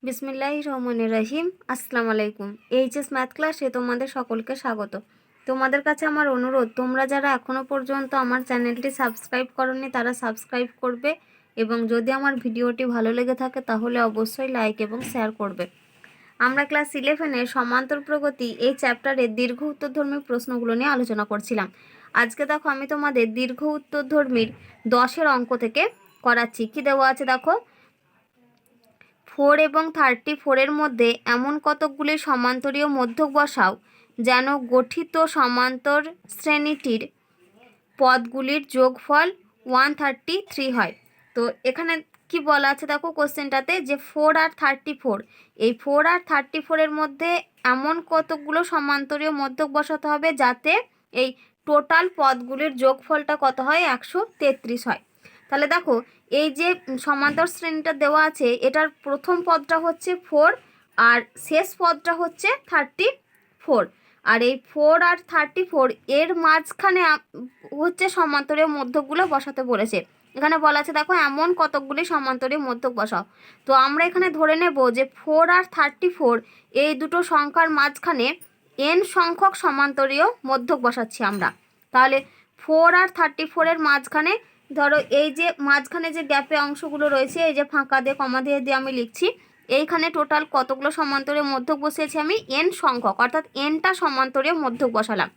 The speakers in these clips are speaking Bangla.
বিসমিল্লাহির রহমানির রহিম। আসসালামু আলাইকুম। এইচএস ম্যাথ ক্লাসে তোমাদের সকলকে স্বাগত। তোমাদের কাছে আমার অনুরোধ, তোমরা যারা এখনও পর্যন্ত আমার চ্যানেলটি সাবস্ক্রাইব করোনি তারা সাবস্ক্রাইব করবে, এবং যদি আমার ভিডিওটি ভালো লেগে থাকে তাহলে অবশ্যই লাইক এবং শেয়ার করবে। আমরা ক্লাস 11-এর সমান্তর প্রগতি এই চ্যাপ্টারের দীর্ঘ উত্তরধর্মী প্রশ্নগুলো নিয়ে আলোচনা করছিলাম। আজকে দেখো আমি তোমাদের দীর্ঘ উত্তরধর্মীর 10-এর অঙ্ক থেকে করাচ্ছি। কি দেওয়া আছে দেখো, 4 এবং 34-এর মধ্যে এমন কতকগুলি সমান্তরীয় মধ্যক বসাও যেন গঠিত সমান্তর শ্রেণীটির পদগুলির যোগফল 133 হয়। তো এখানে কি বলা আছে দেখো কোশ্চেনটাতে, যে 4 আর 34, এই 4 আর 34-এর মধ্যে এমন কতকগুলো সমান্তরীয় মধ্যক বসাতে হবে যাতে এই টোটাল পদগুলির যোগফলটা কত হয়, 133 হয়। তাহলে দেখো এই যে সমান্তর শ্রেণীটা দেওয়া আছে, এটার প্রথম পদটা হচ্ছে 4 আর শেষ পদটা হচ্ছে 34, আর এই 4 আর 34 এর মাঝখানে হচ্ছে সমান্তরীয় মধ্যকগুলো বসাতে বলেছে। এখানে বলা আছে দেখো এমন কতকগুলি সমান্তরীয় মধ্যক বসাও। তো আমরা এখানে ধরে নেব যে 4 আর 34 এই দুটো সংখ্যার মাঝখানে n সংখ্যক সমান্তরীয় মধ্যক বসাচ্ছি আমরা। তাহলে 4 আর 34-এর মাঝখানে ধরো এই যে মাঝখানে যে গ্যাপে অংশগুলো রয়েছে, এই যে ফাঁকা দিয়ে কমা দিয়ে দিয়ে আমি লিখছি, এইখানে টোটাল কতগুলো সমান্তরীয় মধ্যক বসিয়েছি আমি, n সংখ্যক, অর্থাৎ nটা সমান্তরীয় মধ্যক বসালাম।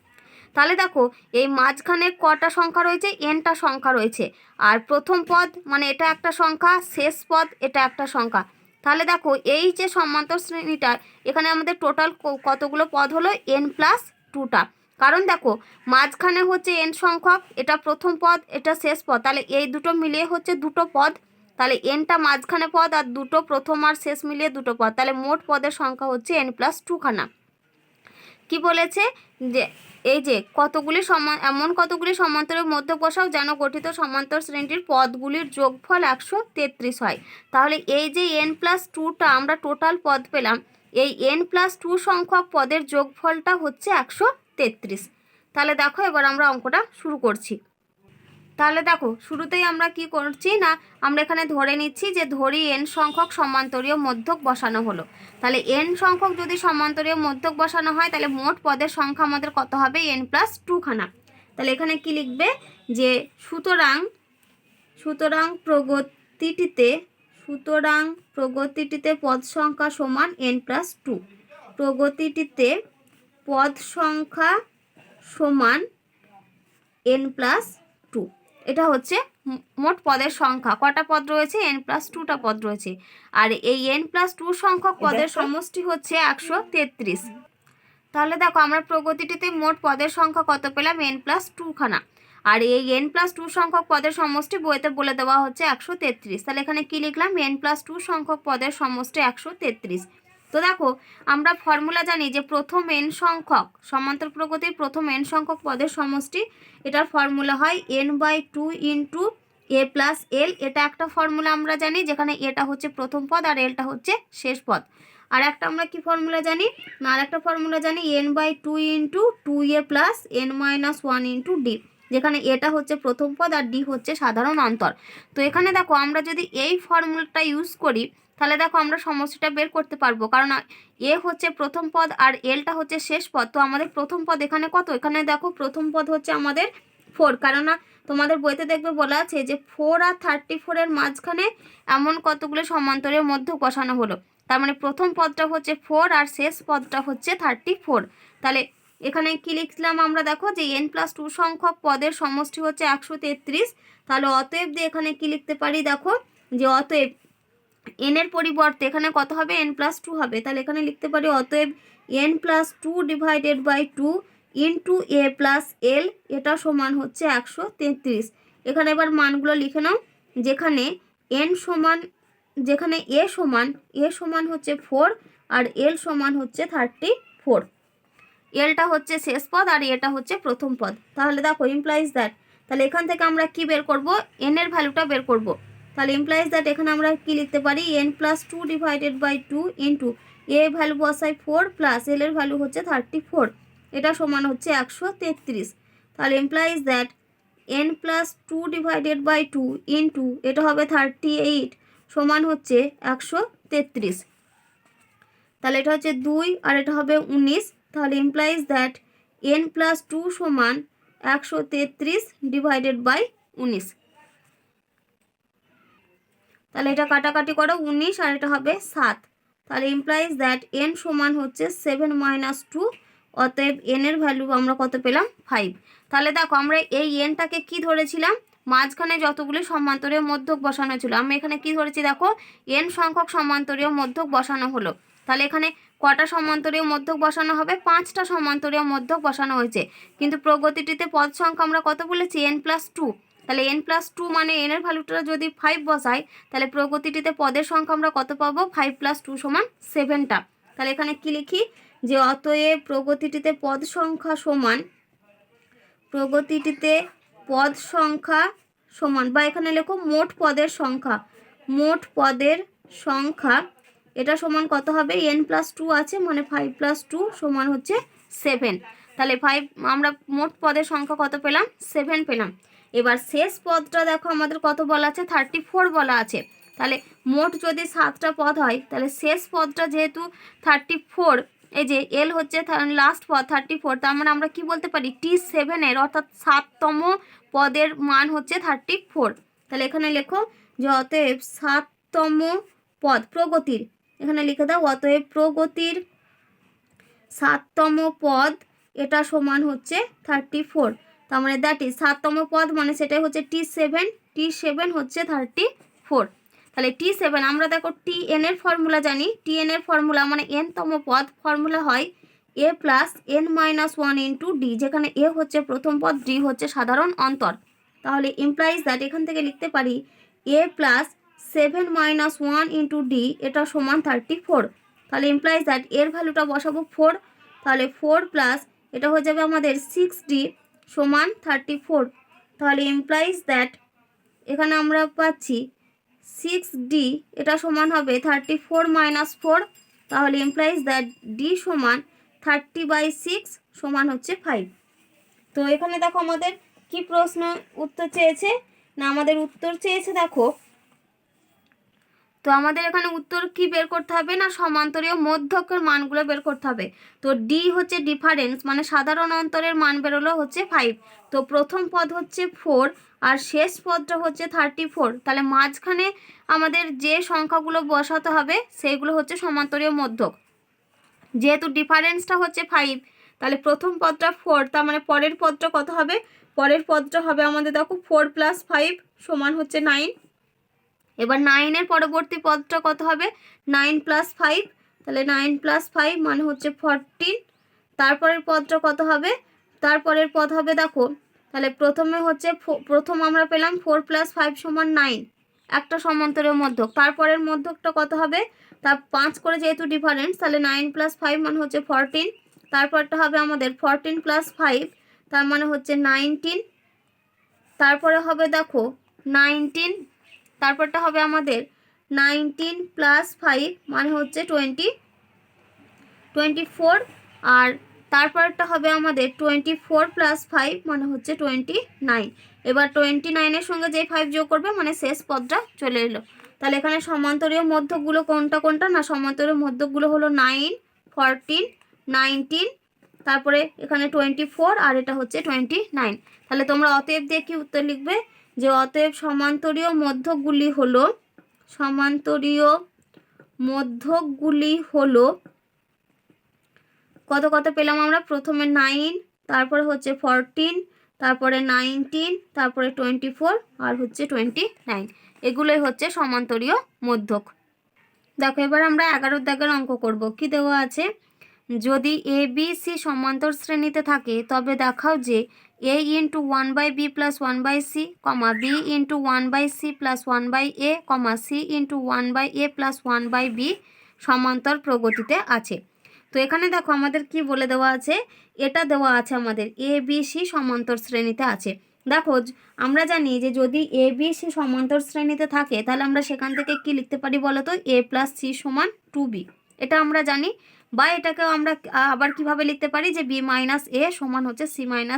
তাহলে দেখো এই মাঝখানে কটা সংখ্যা রয়েছে, nটা সংখ্যা রয়েছে, আর প্রথম পদ মানে এটা একটা সংখ্যা, শেষ পদ এটা একটা সংখ্যা। তাহলে দেখো এই যে সমান্তর শ্রেণীটা, এখানে আমাদের টোটাল কতগুলো পদ হলো, n+2টা। কারণ দেখো মাঝখানে হচ্ছে n সংখ্যক, এটা প্রথম পদ এটা শেষ পদ, তাহলে এই দুটো মিলিয়ে হচ্ছে দুটো পদ। তাহলে nটা মাঝখানে পদ আর দুটো প্রথম আর শেষ মিলিয়ে দুটো পদ, তাহলে মোট পদের সংখ্যা হচ্ছে n+2 খানা। কি বলেছে, যে এই যে কতগুলি এমন কতগুলি সমান্তরের মধ্যে বসাও যেন গঠিত সমান্তর শ্রেণীটির পদগুলির যোগফল 133 হয়। তাহলে এই যে n+2টা আমরা টোটাল পদ পেলাম, এই n+2 সংখ্যক পদের যোগফলটা হচ্ছে 133। তাহলে দেখো এবার আমরা অঙ্কটা শুরু করছি। তাহলে দেখো শুরুতেই আমরা কি করছি না, আমরা এখানে ধরে নিচ্ছি যে ধরি n সংখ্যক সমান্তরীয় মধ্যক বসানো হলো। তাহলে n সংখ্যক যদি সমান্তরীয় মধ্যক বসানো হয় তাহলে মোট পদের সংখ্যা আমাদের কত হবে, n+2 খানা। তাহলে এখানে কি লিখবে, যে সুতরাং প্রগতিটিতে পদ সংখ্যা সমান n+2। প্রগতিটিতে পদ সংখ্যা সমান n+2, এটা হচ্ছে মোট পদের সংখ্যা। কটা পদ রয়েছে, n+2টা পদ রয়েছে, আর এই n+2 সংখ্যক পদের সমষ্টি হচ্ছে 133। তাহলে দেখো আমরা প্রগতিটিতে মোট পদের সংখ্যা কত পেলাম, n+2 খানা, আর এই n+2 সংখ্যক পদের সমষ্টি বইতে বলে দেওয়া হচ্ছে 133। তাহলে এখানে কি লিখলাম, n+2 সংখ্যক পদের সমষ্টি 133। তো দেখো আমরা ফর্মুলা জানি যে প্রথম n সংখ্যক সমান্তর প্রগতির প্রথম n সংখ্যক পদের সমষ্টি, এটার ফর্মুলা হয় n/2 ইন্টু a+l। এটা একটা ফর্মুলা আমরা জানি, যেখানে এটা হচ্ছে প্রথম পদ আর lটা হচ্ছে শেষ পদ। আর একটা আমরা কি ফর্মুলা জানি না, আর একটা ফর্মুলা জানি n/2 into 2a plus n-1 into d, যেখানে এটা হচ্ছে প্রথম পদ আর d হচ্ছে সাধারণ অন্তর। তো এখানে দেখো আমরা যদি এই ফর্মুলাটা ইউজ করি তাহলে দেখো আমরা সমষ্টিটা বের করতে পারবো, কারণ এ হচ্ছে প্রথম পদ আর এলটা হচ্ছে শেষ পদ। তো আমাদের প্রথম পদ এখানে কত, এখানে দেখো প্রথম পদ হচ্ছে আমাদের 4, কারণ তোমাদের বইতে দেখবে বলা আছে যে 4 আর 34-এর মাঝখানে এমন কতগুলো সমান্তরের মধ্যে বসানো হলো। তার মানে প্রথম পদটা হচ্ছে 4 আর শেষ পদটা হচ্ছে 34। তাহলে এখানে কি লিখলাম আমরা, দেখো যে n+2 সংখ্যক পদের সমষ্টি হচ্ছে 133। তাহলে অতএব দিয়ে এখানে কি লিখতে পারি, দেখো যে অতএব n এর পরিবর্তে এখানে কত হবে, n+2 হবে। তাহলে এখানে লিখতে পারি অতএব n+2 divided by 2 into a+l, এটা সমান হচ্ছে 133। এখানে এবার মানগুলো লিখে নাও, যেখানে a সমান হচ্ছে 4 আর l সমান হচ্ছে 34। এলটা হচ্ছে শেষ পদ আর এটা হচ্ছে প্রথম পদ। তাহলে দেখো ইমপ্লাইজ দ্যাট, তাহলে এখান থেকে আমরা কি বের করব, n এর ভ্যালুটা বের করব। তাহলে ইমপ্লাইজ দ্যাট এখানে আমরা কি লিখতে পারি, n+2 divided by 2 into a value বসাই 4 প্লাস l এর ভ্যালু হচ্ছে 34, এটা সমান হচ্ছে 133। তাহলে implies that n+2 divided by 2 into এটা হবে 38 সমান হচ্ছে 133। তাহলে এটা হচ্ছে 2 আর এটা হবে 19, তাহলে ইমপ্লাইজ দ্যাট n+2 সমান 133 ডিভাইডেড বাই 19। তাহলে এটা কাটাকাটি করো, 19 আর এটা হবে 7, তাহলে ইমপ্লাইজ দ্যাট n সমান হচ্ছে 7 - 2, অতএব n এর ভ্যালু আমরা কত পেলাম 5। তাহলে দেখো আমরা এই nটাকে কি ধরেছিলাম, মাঝখানে যতগুলি সমান্তরীয় মধ্যক বসানো ছিল, আমি এখানে কি ধরেছি দেখো n সংখ্যক সমান্তরীয় মধ্যক বসানো হলো। তাহলে এখানে কটা সমান্তরীয় মধ্যক বসানো হবে, 5টা সমান্তরীয় মধ্যক বসানো হয়েছে, কিন্তু প্রগতিটিতে পদ সংখ্যা আমরা কত বলেছি n+2। তাহলে n+2 মানে n এর ভ্যালুটা যদি 5 বসাই, তাহলে প্রগতিটিতে পদের সংখ্যা আমরা কত পাবো, 5+2 সমান 7টা। তাহলে এখানে কি লিখি, যে অতএব প্রগতিটিতে পদ সংখ্যা সমান, প্রগতিটিতে পদ সংখ্যা সমান, বা এখানে লেখো মোট পদের সংখ্যা, মোট পদের সংখ্যা এটা সমান কত হবে, n+2 আছে মানে 5+2 সমান হচ্ছে 7। তাহলে 5 আমরা মোট পদের সংখ্যা কত পেলাম, 7 পেলাম। এবার শেষ পদটা দেখো আমাদের কত বলা আছে, 34 বলা আছে। তাহলে মোট যদি 7টা পদ হয়, তাহলে শেষ পদটা যেহেতু 34, এই যে এল হচ্ছে লাস্ট পদ 34, তার মানে আমরা কি বলতে পারি, T7 এর অর্থাৎ 7তম পদের মান হচ্ছে 34। তাহলে এখানে লেখো যে অতএব 7তম পদ প্রগতির, এখানে লিখে দাও অতএব প্রগতির 7তম পদ এটা সমান হচ্ছে 34। তার মানে দ্যাট ইজ 7তম পদ মানে সেটাই হচ্ছে T7 হচ্ছে 34। তাহলে T7 আমরা দেখো Tn এর ফর্মুলা জানি, Tn এর ফর্মুলা মানে nতম পদ ফর্মুলা হয় a + n-1 × d, যেখানে a হচ্ছে প্রথম পদ, d হচ্ছে সাধারণ অন্তর। তাহলে ইমপ্লাইজ দ্যাট এখান থেকে লিখতে পারি a + 7 - 1 × d এটা সমান 34। তাহলে ইমপ্লাইজ দ্যাট এর ভ্যালুটা বসাবো 4, তাহলে 4 প্লাস এটা হয়ে যাবে আমাদের 6d সমান 34। তাহলে ইমপ্লাইজ দ্যাট এখানে আমরা পাচ্ছি 6d এটা সমান হবে 34 - 4, তাহলে ইমপ্লাইজ দ্যাট d সমান 30/6 সমান হচ্ছে 5। তো এখানে দেখো আমাদের কি প্রশ্ন উত্তর চেয়েছে, না আমাদের উত্তর চেয়েছে দেখো, তো আমাদের এখানে উত্তর কি বের করতে হবে, না সমান্তরীয় মধ্যকের মানগুলো বের করতে হবে। তো ডি হচ্ছে ডিফারেন্স মানে সাধারণ অন্তরের মান বেরোলো হচ্ছে 5, তো প্রথম পদ হচ্ছে 4 আর শেষ পদটা হচ্ছে 34। তাহলে মাঝখানে আমাদের যে সংখ্যাগুলো বসাতে হবে সেইগুলো হচ্ছে সমান্তরীয় মধ্যক। যেহেতু ডিফারেন্সটা হচ্ছে 5, তাহলে প্রথম পদটা 4, তার মানে পরের পদটা কত হবে, পরের পদটা হবে আমাদের দেখো 4 + 5 সমান হচ্ছে 9। এবার 9 এর পরবর্তী পদটা কত হবে, 9 + 5, তাহলে 9 + 5 মানে হচ্ছে 14। তারপরের পদটা কত হবে, তারপরের পদ হবে দেখো, তাহলে প্রথমে হচ্ছে প্রথম আমরা পেলাম 4 + 5 সমান 9, একটা সমান্তরীয় মধ্যক। তারপরের মধ্যকটা কত হবে, তার 5 করে যেহেতু ডিফারেন্স, তাহলে 9 + 5 মানে হচ্ছে 14। তারপরটা হবে আমাদের 14 + 5 তার মানে হচ্ছে 19। তারপরে হবে দেখো 19, তারপরটা হবে আমাদের 19 + 5 মানে হচ্ছে 24, আর তারপরটা হবে আমাদের 24 + 5 মানে হচ্ছে 29। এবার 29 এর সঙ্গে যে 5 যোগ করবে মানে শেষ পদটা চলে এলো। তাহলে এখানে সমান্তরীয় মধ্যকগুলো কোনটা কোনটা, না সমান্তরীয় মধ্যকগুলো হলো 9, 14, 19, তারপরে এখানে 24 আর এটা হচ্ছে 29। তাহলে তোমরা অতএব দিয়ে কি উত্তর লিখবে, যে অতএব সমান্তরীয় মধ্যকগুলি হলো, সমান্তরীয় মধ্যকগুলি হলো কত কত পেলাম আমরা, প্রথমে 9, তারপরে হচ্ছে 14, তারপরে 19, তারপরে 24 আর হচ্ছে 29, এগুলোই হচ্ছে সমান্তরীয় মধ্যক। দেখো এবার আমরা 11 দাগের অঙ্ক করব। কি দেওয়া আছে, যদি এ বি সি সমান্তর শ্রেণীতে থাকে তবে দেখাও যে a × 1/b + 1/c, b × 1/c + 1/a, c × 1/a + 1/b সমান্তর প্রগতিতে আছে। তো এখানে দেখো আমাদের কি বলে দেওয়া আছে, এটা দেওয়া আছে আমাদের এ বি সি সমান্তর শ্রেণীতে আছে। দেখো আমরা জানি যে যদি এ বি সি সমান্তর শ্রেণীতে থাকে তাহলে আমরা সেখান থেকে কি লিখতে পারি বলো তো, a + c সমান 2b, এটা আমরা জানি। বা এটাকেও আমরা আবার কিভাবে লিখতে পারি, যে b - a সমান হচ্ছে c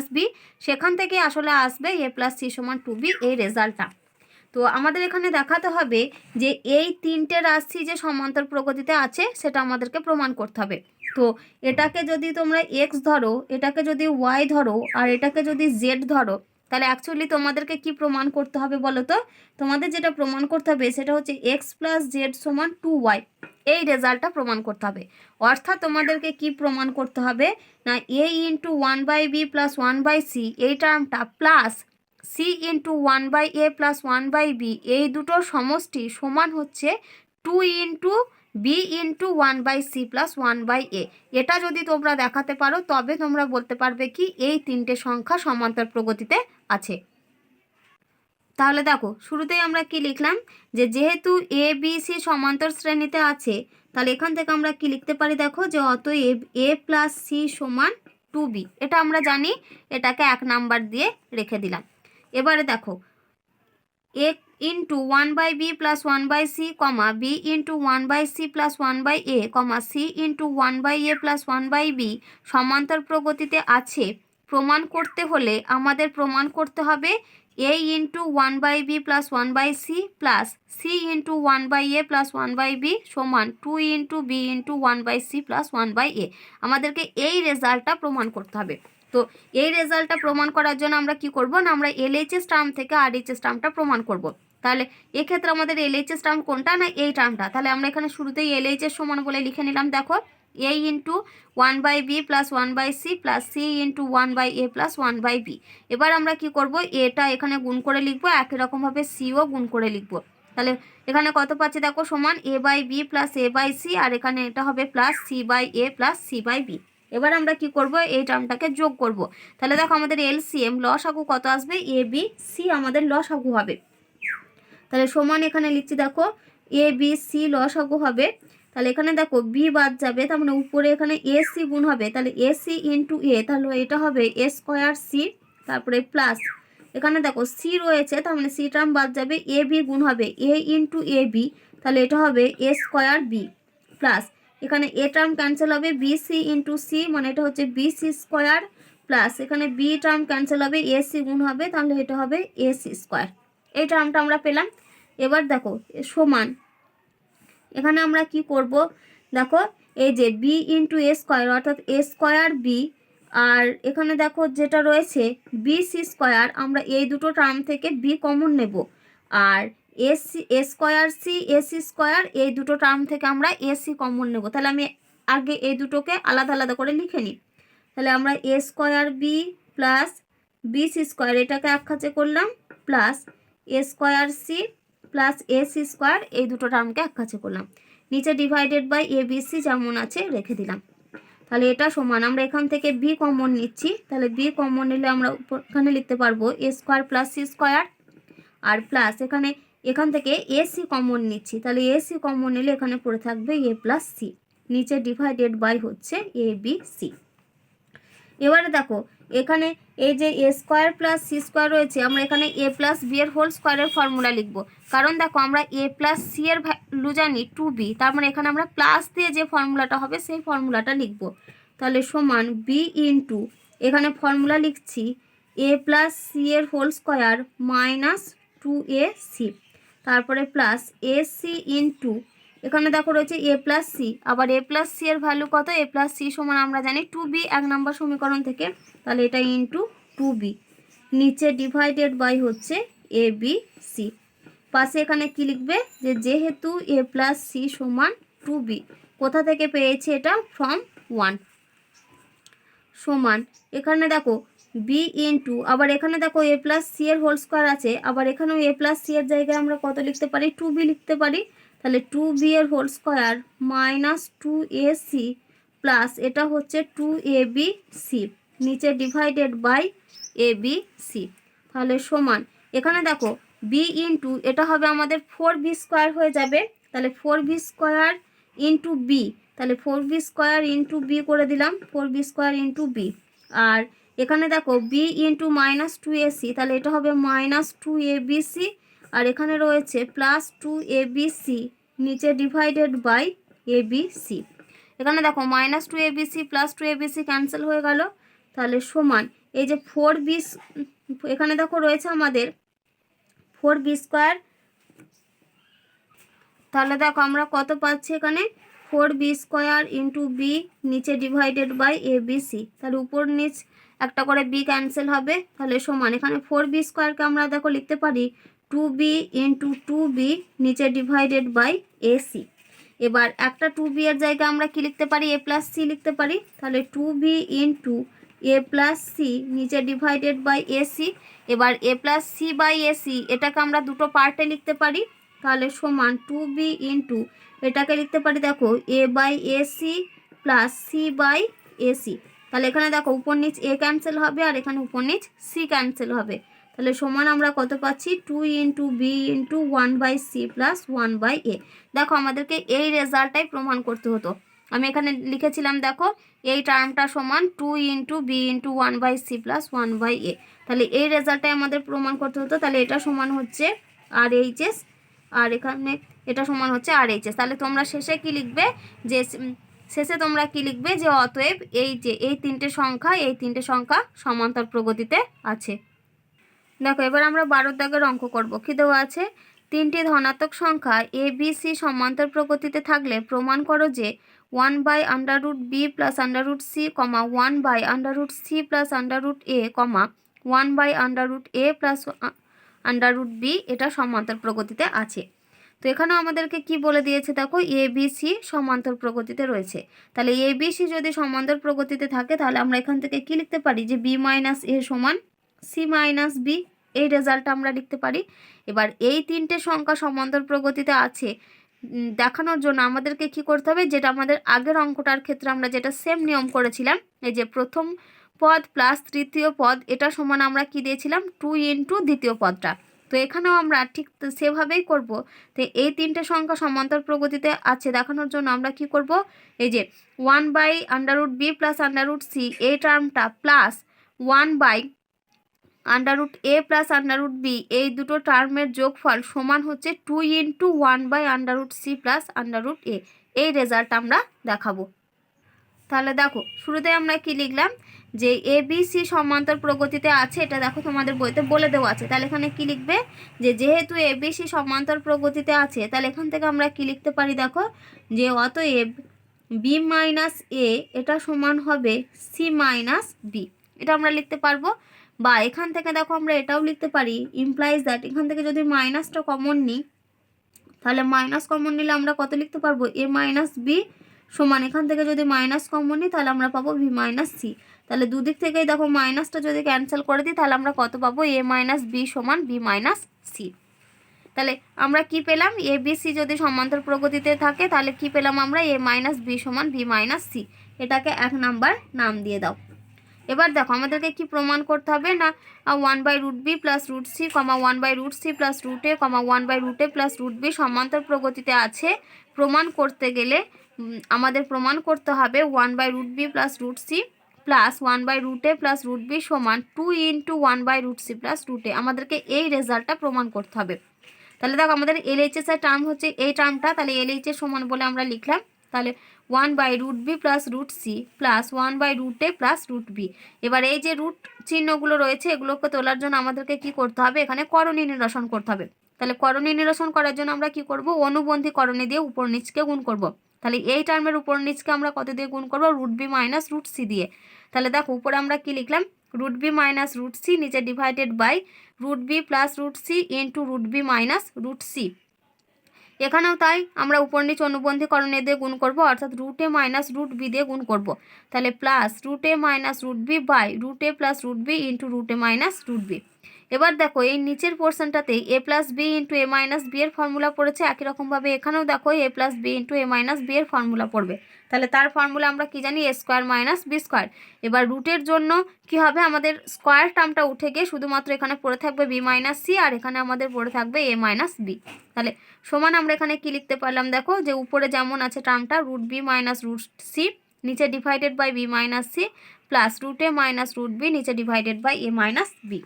- b, সেখান থেকে আসলে আসবে a + c সমান 2b এই রেজাল্টটা। তো আমাদের এখানে দেখাতে হবে যে এই তিনটে রাশি যে সমান্তর প্রগতিতে আছে সেটা আমাদেরকে প্রমাণ করতে হবে। তো এটাকে যদি তোমরা এক্স ধরো, এটাকে যদি ওয়াই ধরো, আর এটাকে যদি জেড ধরো, তাহলে অ্যাকচুয়ালি তোমাদেরকে কি প্রমাণ করতে হবে বলো তো? তোমাদের যেটা প্রমাণ করতে হবে সেটা হচ্ছে এক্স প্লাস জেড সমান 2y, এই রেজাল্টটা প্রমাণ করতে হবে। অর্থাৎ তোমাদেরকে কি প্রমাণ করতে হবে না, a into 1/b plus 1/c এই টার্মটা plus c into 1/a plus 1/b এই দুটোর সমষ্টি সমান হচ্ছে 2 into B into 1/c plus 1/a। এটা যদি তোমরা দেখাতে পারো তবে তোমরা বলতে পারবে কি এই তিনটে সংখ্যা সমান্তর প্রগতিতে আছে। তাহলে দেখো শুরুতেই আমরা কি লিখলাম যে যেহেতু এ বি সি সমান্তর শ্রেণীতে আছে, তাহলে এখান থেকে আমরা কি লিখতে পারি দেখো যে অতএব এ প্লাস সি সমান 2b। এটা আমরা জানি, এটাকে 1 নাম্বার দিয়ে রেখে দিলাম। এবারে দেখো A into 1/b plus 1/c comma B into 1/c plus 1/a comma C into 1/a plus 1/b সমান্তর প্রগতিতে আছে প্রমাণ করতে হলে আমাদের প্রমাণ করতে হবে a into 1/b plus 1/c plus C into 1/a plus 1/b সমান 2 into B into 1/c plus 1/a। আমাদেরকে এই রেজাল্টটা প্রমাণ করতে হবে। তো এই রেজাল্টটা প্রমাণ করার জন্য আমরা কি করব না, আমরা এলএইচএস টার্ম থেকে আরএইচএস টার্মটা প্রমাণ করব। তাহলে এক্ষেত্রে আমাদের এলএইচএস টার্ম কোনটা না এই টার্মটা। তাহলে আমরা এখানে শুরুতেই এলএইচএস সমান বলে লিখে নিলাম। দেখো a into 1/b plus 1/c plus C into 1/a plus 1/b। এবার আমরা কি করব, এটা এখানে গুণ করে লিখবো, একই রকমভাবে সিও গুণ করে লিখবো। তাহলে এখানে কত পাচ্ছি দেখো সমান a/b প্লাস a/c, আর এখানে এটা হবে প্লাস c/a প্লাস c/b। এবার আমরা কি করব, এই টার্মটাকে যোগ করব। তাহলে দেখো আমাদের এলসিএম লসাগু কত আসবে, এ বি সি আমাদের লসাগু হবে। তাহলে সমান এখানে লিখছি দেখো এ বি সি লসাগু হবে। তাহলে এখানে দেখো বি বাদ যাবে, তার মানে উপরে এখানে এ সি গুণ হবে, তাহলে এ সি ইন্টু এ, তাহলে এটা হবে এ স্কোয়ার সি, তারপরে প্লাস এখানে দেখো সি রয়েছে, তার মানে সি টার্ম বাদ যাবে, এ বি গুণ হবে এ ইন্টু এ বি, তাহলে এটা হবে এ স্কোয়ার বি প্লাস এখানে এ টার্ম ক্যান্সেল হবে বি সি ইন্টু সি, মানে এটা হচ্ছে বি সি স্কোয়ার প্লাস এখানে বি টার্ম ক্যান্সেল হবে এ সি গুণ হবে, তাহলে এটা হবে এ সি স্কোয়ার। এই টার্মটা আমরা পেলাম। এবার দেখো সমান এখানে আমরা কি করব, দেখো এই যে বি ইন্টু এ স্কোয়ার অর্থাৎ এ স্কোয়ার বি, আর এখানে দেখো যেটা রয়েছে বি সি স্কোয়ার, আমরা এই দুটো টার্ম থেকে বি কমন নেব, আর A square C A C square এই দুটো টার্ম থেকে আমরা এ সি কমন নেব। তাহলে আমি আগে এই দুটোকে আলাদা আলাদা করে লিখে নিই। তাহলে আমরা A square B plus B C square এটাকে এক কাছে করলাম plus A square C plus A C square এই দুটো টার্মকে এক কাছে করলাম, নিচে divided by A B C যেমন আছে রেখে দিলাম। তাহলে এটা সমান আমরা এখান থেকে বি কমন নিচ্ছি, তাহলে বি কমন নিলে আমরা এখানে লিখতে পারবো এ স্কোয়ার প্লাস সি স্কোয়ার, আর প্লাস এখান থেকে এ সি কমন নিচ্ছি, তাহলে এ সি কমন নিলে এখানে পড়ে থাকবে এ প্লাস সি, নিচে ডিভাইডেড বাই হচ্ছে এ বি সি। এবারে দেখো এখানে এই যে এ স্কোয়ার প্লাস সি স্কোয়ার রয়েছে, আমরা এখানে এ প্লাস বি এর হোল স্কোয়ারের ফর্মুলা লিখব, কারণ দেখো আমরা এ প্লাস সি এর ভ্যালু জানি 2b, তার মানে এখানে আমরা প্লাস দিয়ে যে ফর্মুলাটা হবে সেই ফর্মুলাটা লিখব। তাহলে সমান বি ইন্টু এখানে ফর্মুলা লিখছি এ প্লাস সি এর হোল স্কোয়ার মাইনাস 2ac, তারপরে প্লাস এ সি ইন্টু এখানে দেখো রয়েছে এ প্লাস সি, আবার এ প্লাস সি এর ভ্যালু কত, এ প্লাস সি সমান আমরা জানি 2b 1 নম্বর সমীকরণ থেকে, তাহলে এটা ইন্টু 2b, নিচে ডিভাইডেড বাই হচ্ছে এ বি সি। পাশে এখানে কি লিখবে যে যেহেতু এ প্লাস সি সমান 2b, কোথা থেকে পেয়েছে এটা, ফ্রম 1 সমান এখানে দেখো বি ইন্টু আবার এখানে দেখো এ প্লাস সি এর হোল স্কোয়ার আছে, আবার এখানেও এ প্লাস সি এর জায়গায় আমরা কত লিখতে পারি, 2b লিখতে পারি। তাহলে 2b এর whole square minus 2ac plus এটা হচ্ছে 2abc, নিচে ডিভাইডেড বাই abc। তাহলে সমান এখানে দেখো বি ইন্টু এটা হবে আমাদের 4b স্কোয়ার হয়ে যাবে, তাহলে 4b স্কোয়ার ইন্টু বি, তাহলে 4b স্কোয়ার ইন্টু বি করে দিলাম, 4b স্কোয়ার ইন্টু বি, আর এখানে দেখো বি ইন্টু মাইনাস 2ac, তাহলে এটা হবে মাইনাস 2abc, আর এখানে রয়েছে প্লাস 2abc, নিচে ডিভাইডেড বাই abc। এখানে দেখো minus 2abc plus 2abc cancel হয়ে গেল, তাহলে সমান এই যে 4b এখানে দেখো রয়েছে আমাদের 4b²। তাহলে দেখো আমরা কত পাচ্ছি এখানে 4b² ইন্টু বি নিচে divided by A B C. তাহলে উপর নিচ একটা করে বি ক্যান্সেল হবে, তাহলে সমান এখানে 4b²কে আমরা দেখো লিখতে পারি 2b ইন্টু 2b নিচে ডিভাইডেড বাই এ সি। এবার একটা 2b এর জায়গায় আমরা কি লিখতে পারি, a প্লাস সি লিখতে পারি। তাহলে 2b into A plus C নিচে ডিভাইডেড বাই এ সি। এবার A plus C by A C এটাকে আমরা দুটো পার্টে লিখতে পারি, তাহলে সমান 2b ইন্টু এটাকে লিখতে পারি দেখো A by A C plus C by A C. তাহলে এখানে দেখো উপর নিচ এ ক্যান্সেল হবে আর এখানে উপর নিচ সি ক্যান্সেল হবে। তাহলে সমান আমরা কত পাচ্ছি 2 into B into 1/c plus 1/a। দেখো আমাদেরকে এই রেজাল্টটাই প্রমাণ করতে হতো। আমি এখানে লিখেছিলাম দেখো এই টার্মটা সমান 2 into B into 1/c plus 1/a। তাহলে এই রেজাল্টটাই আমাদের প্রমাণ করতে হতো। তাহলে এটা সমান হচ্ছে RHS আর এখানে এটা সমান হচ্ছে RHS। তাহলে তোমরা শেষে কি লিখবে, যে শেষে তোমরা কি লিখবে যে অতএব এই তিনটে সংখ্যা সমান্তর প্রগতিতে আছে। দেখো এবার আমরা 12 দাগের অঙ্ক করব। কি দেওয়া আছে, তিনটি ধনাত্মক সংখ্যা এ বি সি সমান্তর প্রগতিতে থাকলে প্রমাণ করো যে 1/√b plus √c, 1/√c plus √a, 1/√a plus √b এটা সমান্তর প্রগতিতে আছে। তো এখানেও আমাদেরকে কি বলে দিয়েছে দেখো এ বি সি সমান্তর প্রগতিতে রয়েছে। তাহলে এ বি সি যদি সমান্তর প্রগতিতে থাকে তাহলে আমরা এখান থেকে কি লিখতে পারি যে b মাইনাস এ সমান সি মাইনাস বি, এই রেজাল্টটা আমরা লিখতে পারি। এবার এই তিনটে সংখ্যা সমান্তর প্রগতিতে আছে দেখানোর জন্য আমাদেরকে কি করতে হবে, যেটা আমাদের আগের অঙ্কটার ক্ষেত্রে আমরা যেটা সেম নিয়ম করেছিলাম, এই যে প্রথম পদ প্লাস তৃতীয় পদ এটা সমান আমরা কি দিয়েছিলাম 2 ইন্টু দ্বিতীয় পদটা। তো এখানেও আমরা ঠিক সেভাবেই করব। তো এই তিনটে সংখ্যা সমান্তর প্রগতিতে আছে দেখানোর জন্য আমরা কি করব, এই যে 1/√b প্লাস √c এই টার্মটা প্লাস 1/√a প্লাস √b এই দুটো টার্মের যোগফল সমান হচ্ছে 2 ইন্টু 1/√c প্লাস √a। এই রেজাল্ট আমরা দেখাবো। তাহলে দেখো শুরুতে আমরা কি লিখলাম, যে এ বি সি সমান্তর প্রগতিতে আছে, এটা দেখো তোমাদের বইতে বলে দেওয়া আছে। তাহলে এখানে কি লিখবে, যে যেহেতু এ বি সি সমান্তর প্রগতিতে আছে তাহলে এখান থেকে আমরা কি লিখতে পারি দেখো, যে অতএব বি মাইনাস এ এটা সমান হবে সি মাইনাস বি, এটা আমরা লিখতে পারবো। বা এখান থেকে দেখো আমরা এটাও লিখতে পারি ইমপ্লাইজ দ্যাট, এখান থেকে যদি মাইনাসটা কমন নিই তাহলে মাইনাস কমন নিলে আমরা কত লিখতে পারবো এ মাইনাস বি সমান, এখান থেকে যদি মাইনাস কমন নিই তাহলে আমরা পাবো ভি মাইনাস সি। তাহলে দুদিক থেকেই দেখো মাইনাসটা যদি ক্যান্সেল করে দিই তাহলে আমরা কত পাবো এ মাইনাস বি সমান বি মাইনাস সি। তাহলে আমরা কি পেলাম, এ বি সি যদি সমান্তর প্রগতিতে থাকে তাহলে কি পেলাম আমরা এ মাইনাস বি সমান বি মাইনাস সি। এটাকে 1 নাম্বার নাম দিয়ে দাও। এবার দেখো আমাদেরকে কি প্রমাণ করতে হবে না, 1/√b plus √c, 1/√c plus √a, 1/√a plus √b সমান্তর প্রগতিতে আছে। প্রমাণ করতে গেলে আমাদের প্রমাণ করতে হবে 1/√b plus √c plus 1/√a plus √b সমান 2 ইন্টু 1/√c প্লাস √a। আমাদেরকে এই রেজাল্টটা প্রমাণ করতে হবে। তাহলে দেখো আমাদের LHS এর টার্ম হচ্ছে এই টার্মটা, তাহলে LHS সমান বলে আমরা লিখলাম। তাহলে 1/√b plus √c plus 1/√a plus √b। এবার এই যে রুট চিহ্নগুলো রয়েছে এগুলোকে তোলার জন্য আমাদেরকে কি করতে হবে, এখানে করণী নিরসন করতে হবে। তাহলে করণী নিরসন করার জন্য আমরা কি করব, অনুবন্ধী করণী দিয়ে উপর নিচকে গুণ করব। তাহলে এই টার্মের উপর নিচকে আমরা কত দিয়ে গুণ করব, √b মাইনাস √c দিয়ে। তাহলে দেখো উপরে আমরা কি লিখলাম, √b মাইনাস √c নিচে divided by √b plus √c into √b minus √c। এখানেও তাই আমরা উপর নিচ অনুবন্ধী করণী দিয়ে গুণ করব, অর্থাৎ √a মাইনাস √b দিয়ে গুণ করব। তাহলে plus √a minus √b by √a plus √b into √a minus √b। এবার দেখো এই নিচের পোর্শনটাতে a plus B into A minus B এর ফর্মুলা পড়েছে, একই রকমভাবে এখানেও দেখো a plus B into A minus B এর ফর্মুলা পড়বে। তাহলে তার ফর্মুলা আমরা কি জানি a square minus B square. এবার রুটের জন্য কি হবে, আমাদের স্কোয়ার টার্মটা উঠে গিয়ে শুধুমাত্র এখানে পড়ে থাকবে বি মাইনাস সি আর এখানে আমাদের পড়ে থাকবে এ মাইনাস বি। তাহলে সমান আমরা এখানে কি লিখতে পারলাম দেখো, যে উপরে যেমন আছে টার্মটা √b মাইনাস √c নিচে divided by B minus C plus √a minus √b নিচে divided by A minus B.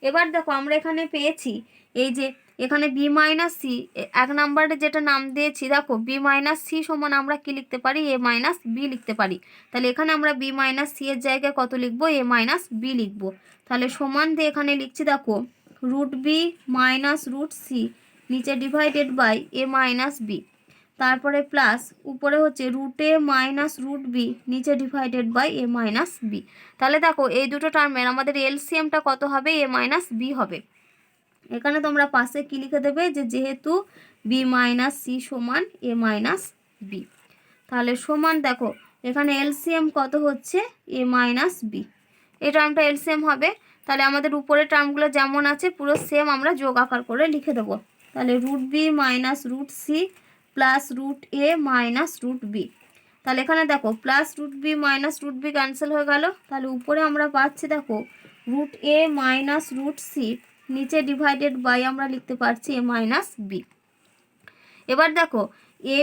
এবার দেখো আমরা এখানে পেয়েছি এই যে এখানে বি মাইনাস সি 1 নাম্বারে যেটা নাম দিয়েছি দেখো বি মাইনাস সি সমান আমরা কি লিখতে পারি এ মাইনাস বি লিখতে পারি। তাহলে এখানে আমরা বি মাইনাস সি এর জায়গায় কত লিখবো, এ মাইনাস বি লিখবো। তাহলে সমান দিয়ে এখানে লিখছি দেখো root B minus root C নিচে divided by A minus B, তারপরে প্লাস উপরে হচ্ছে root A minus root B নিচে divided by A minus B. তাহলে দেখো এই দুটো টার্মের আমাদের এলসিএমটা কত হবে? এ মাইনাস বি হবে। এখানে তোমরা পাশে কি লিখে দেবে যে যেহেতু বি মাইনাস সি সমান এ মাইনাস বি, তাহলে সমান দেখো এখানে এলসিএম কত হচ্ছে? এ মাইনাস বি। এই টার্মটা এলসিএম হবে। তাহলে আমাদের উপরের টার্মগুলো যেমন আছে পুরো সেম আমরা যোগ আকার করে লিখে দেবো। তাহলে root B minus root C plus root A minus root B. তাহলে এখানে দেখো plus root B minus root B cancel হয়ে গেল। তাহলে উপরে আমরা পাচ্ছি দেখো root A minus root C নিচে ডিভাইডেড বাই আমরা লিখতে পারছি এ মাইনাস বি। এবার দেখো এ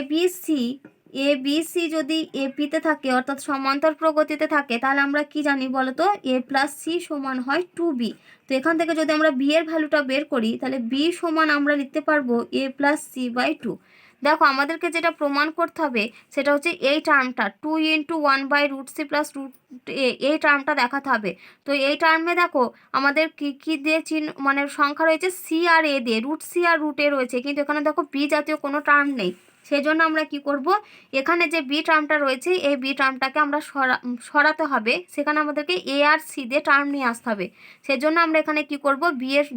বি সি যদি এপিতে থাকে অর্থাৎ সমান্তর প্রগতিতে থাকে তাহলে আমরা কি জানি বলো তো? এ প্লাস সি সমান হয় 2b। তো এখান থেকে যদি আমরা বি এর ভ্যালুটা বের করি তাহলে বি সমান আমরা লিখতে পারবো এ প্লাস সি বাই 2। দেখো আমাদেরকে যেটা প্রমাণ করতে হবে সেটা হচ্ছে এই টার্মটা 2 into 1 by root C plus root A, এই টার্মটা দেখাতে হবে। তো এই টার্মে দেখো আমাদের কি দিয়ে মানে সংখ্যা রয়েছে? সি আর এ দিয়ে, রুট সি আর রুট এ রয়েছে, কিন্তু এখানে দেখো বি জাতীয় কোনো টার্ম নেই। সেই জন্য আমরা কি করব? এখানে যে বি টার্মটা রয়েছে এই বি টার্মটাকে আমরা সরাতে হবে। সেখানে আমাদেরকে এ আর সি দিয়ে টার্ম নিয়ে আসতে হবে। সেজন্য আমরা এখানে কি করব?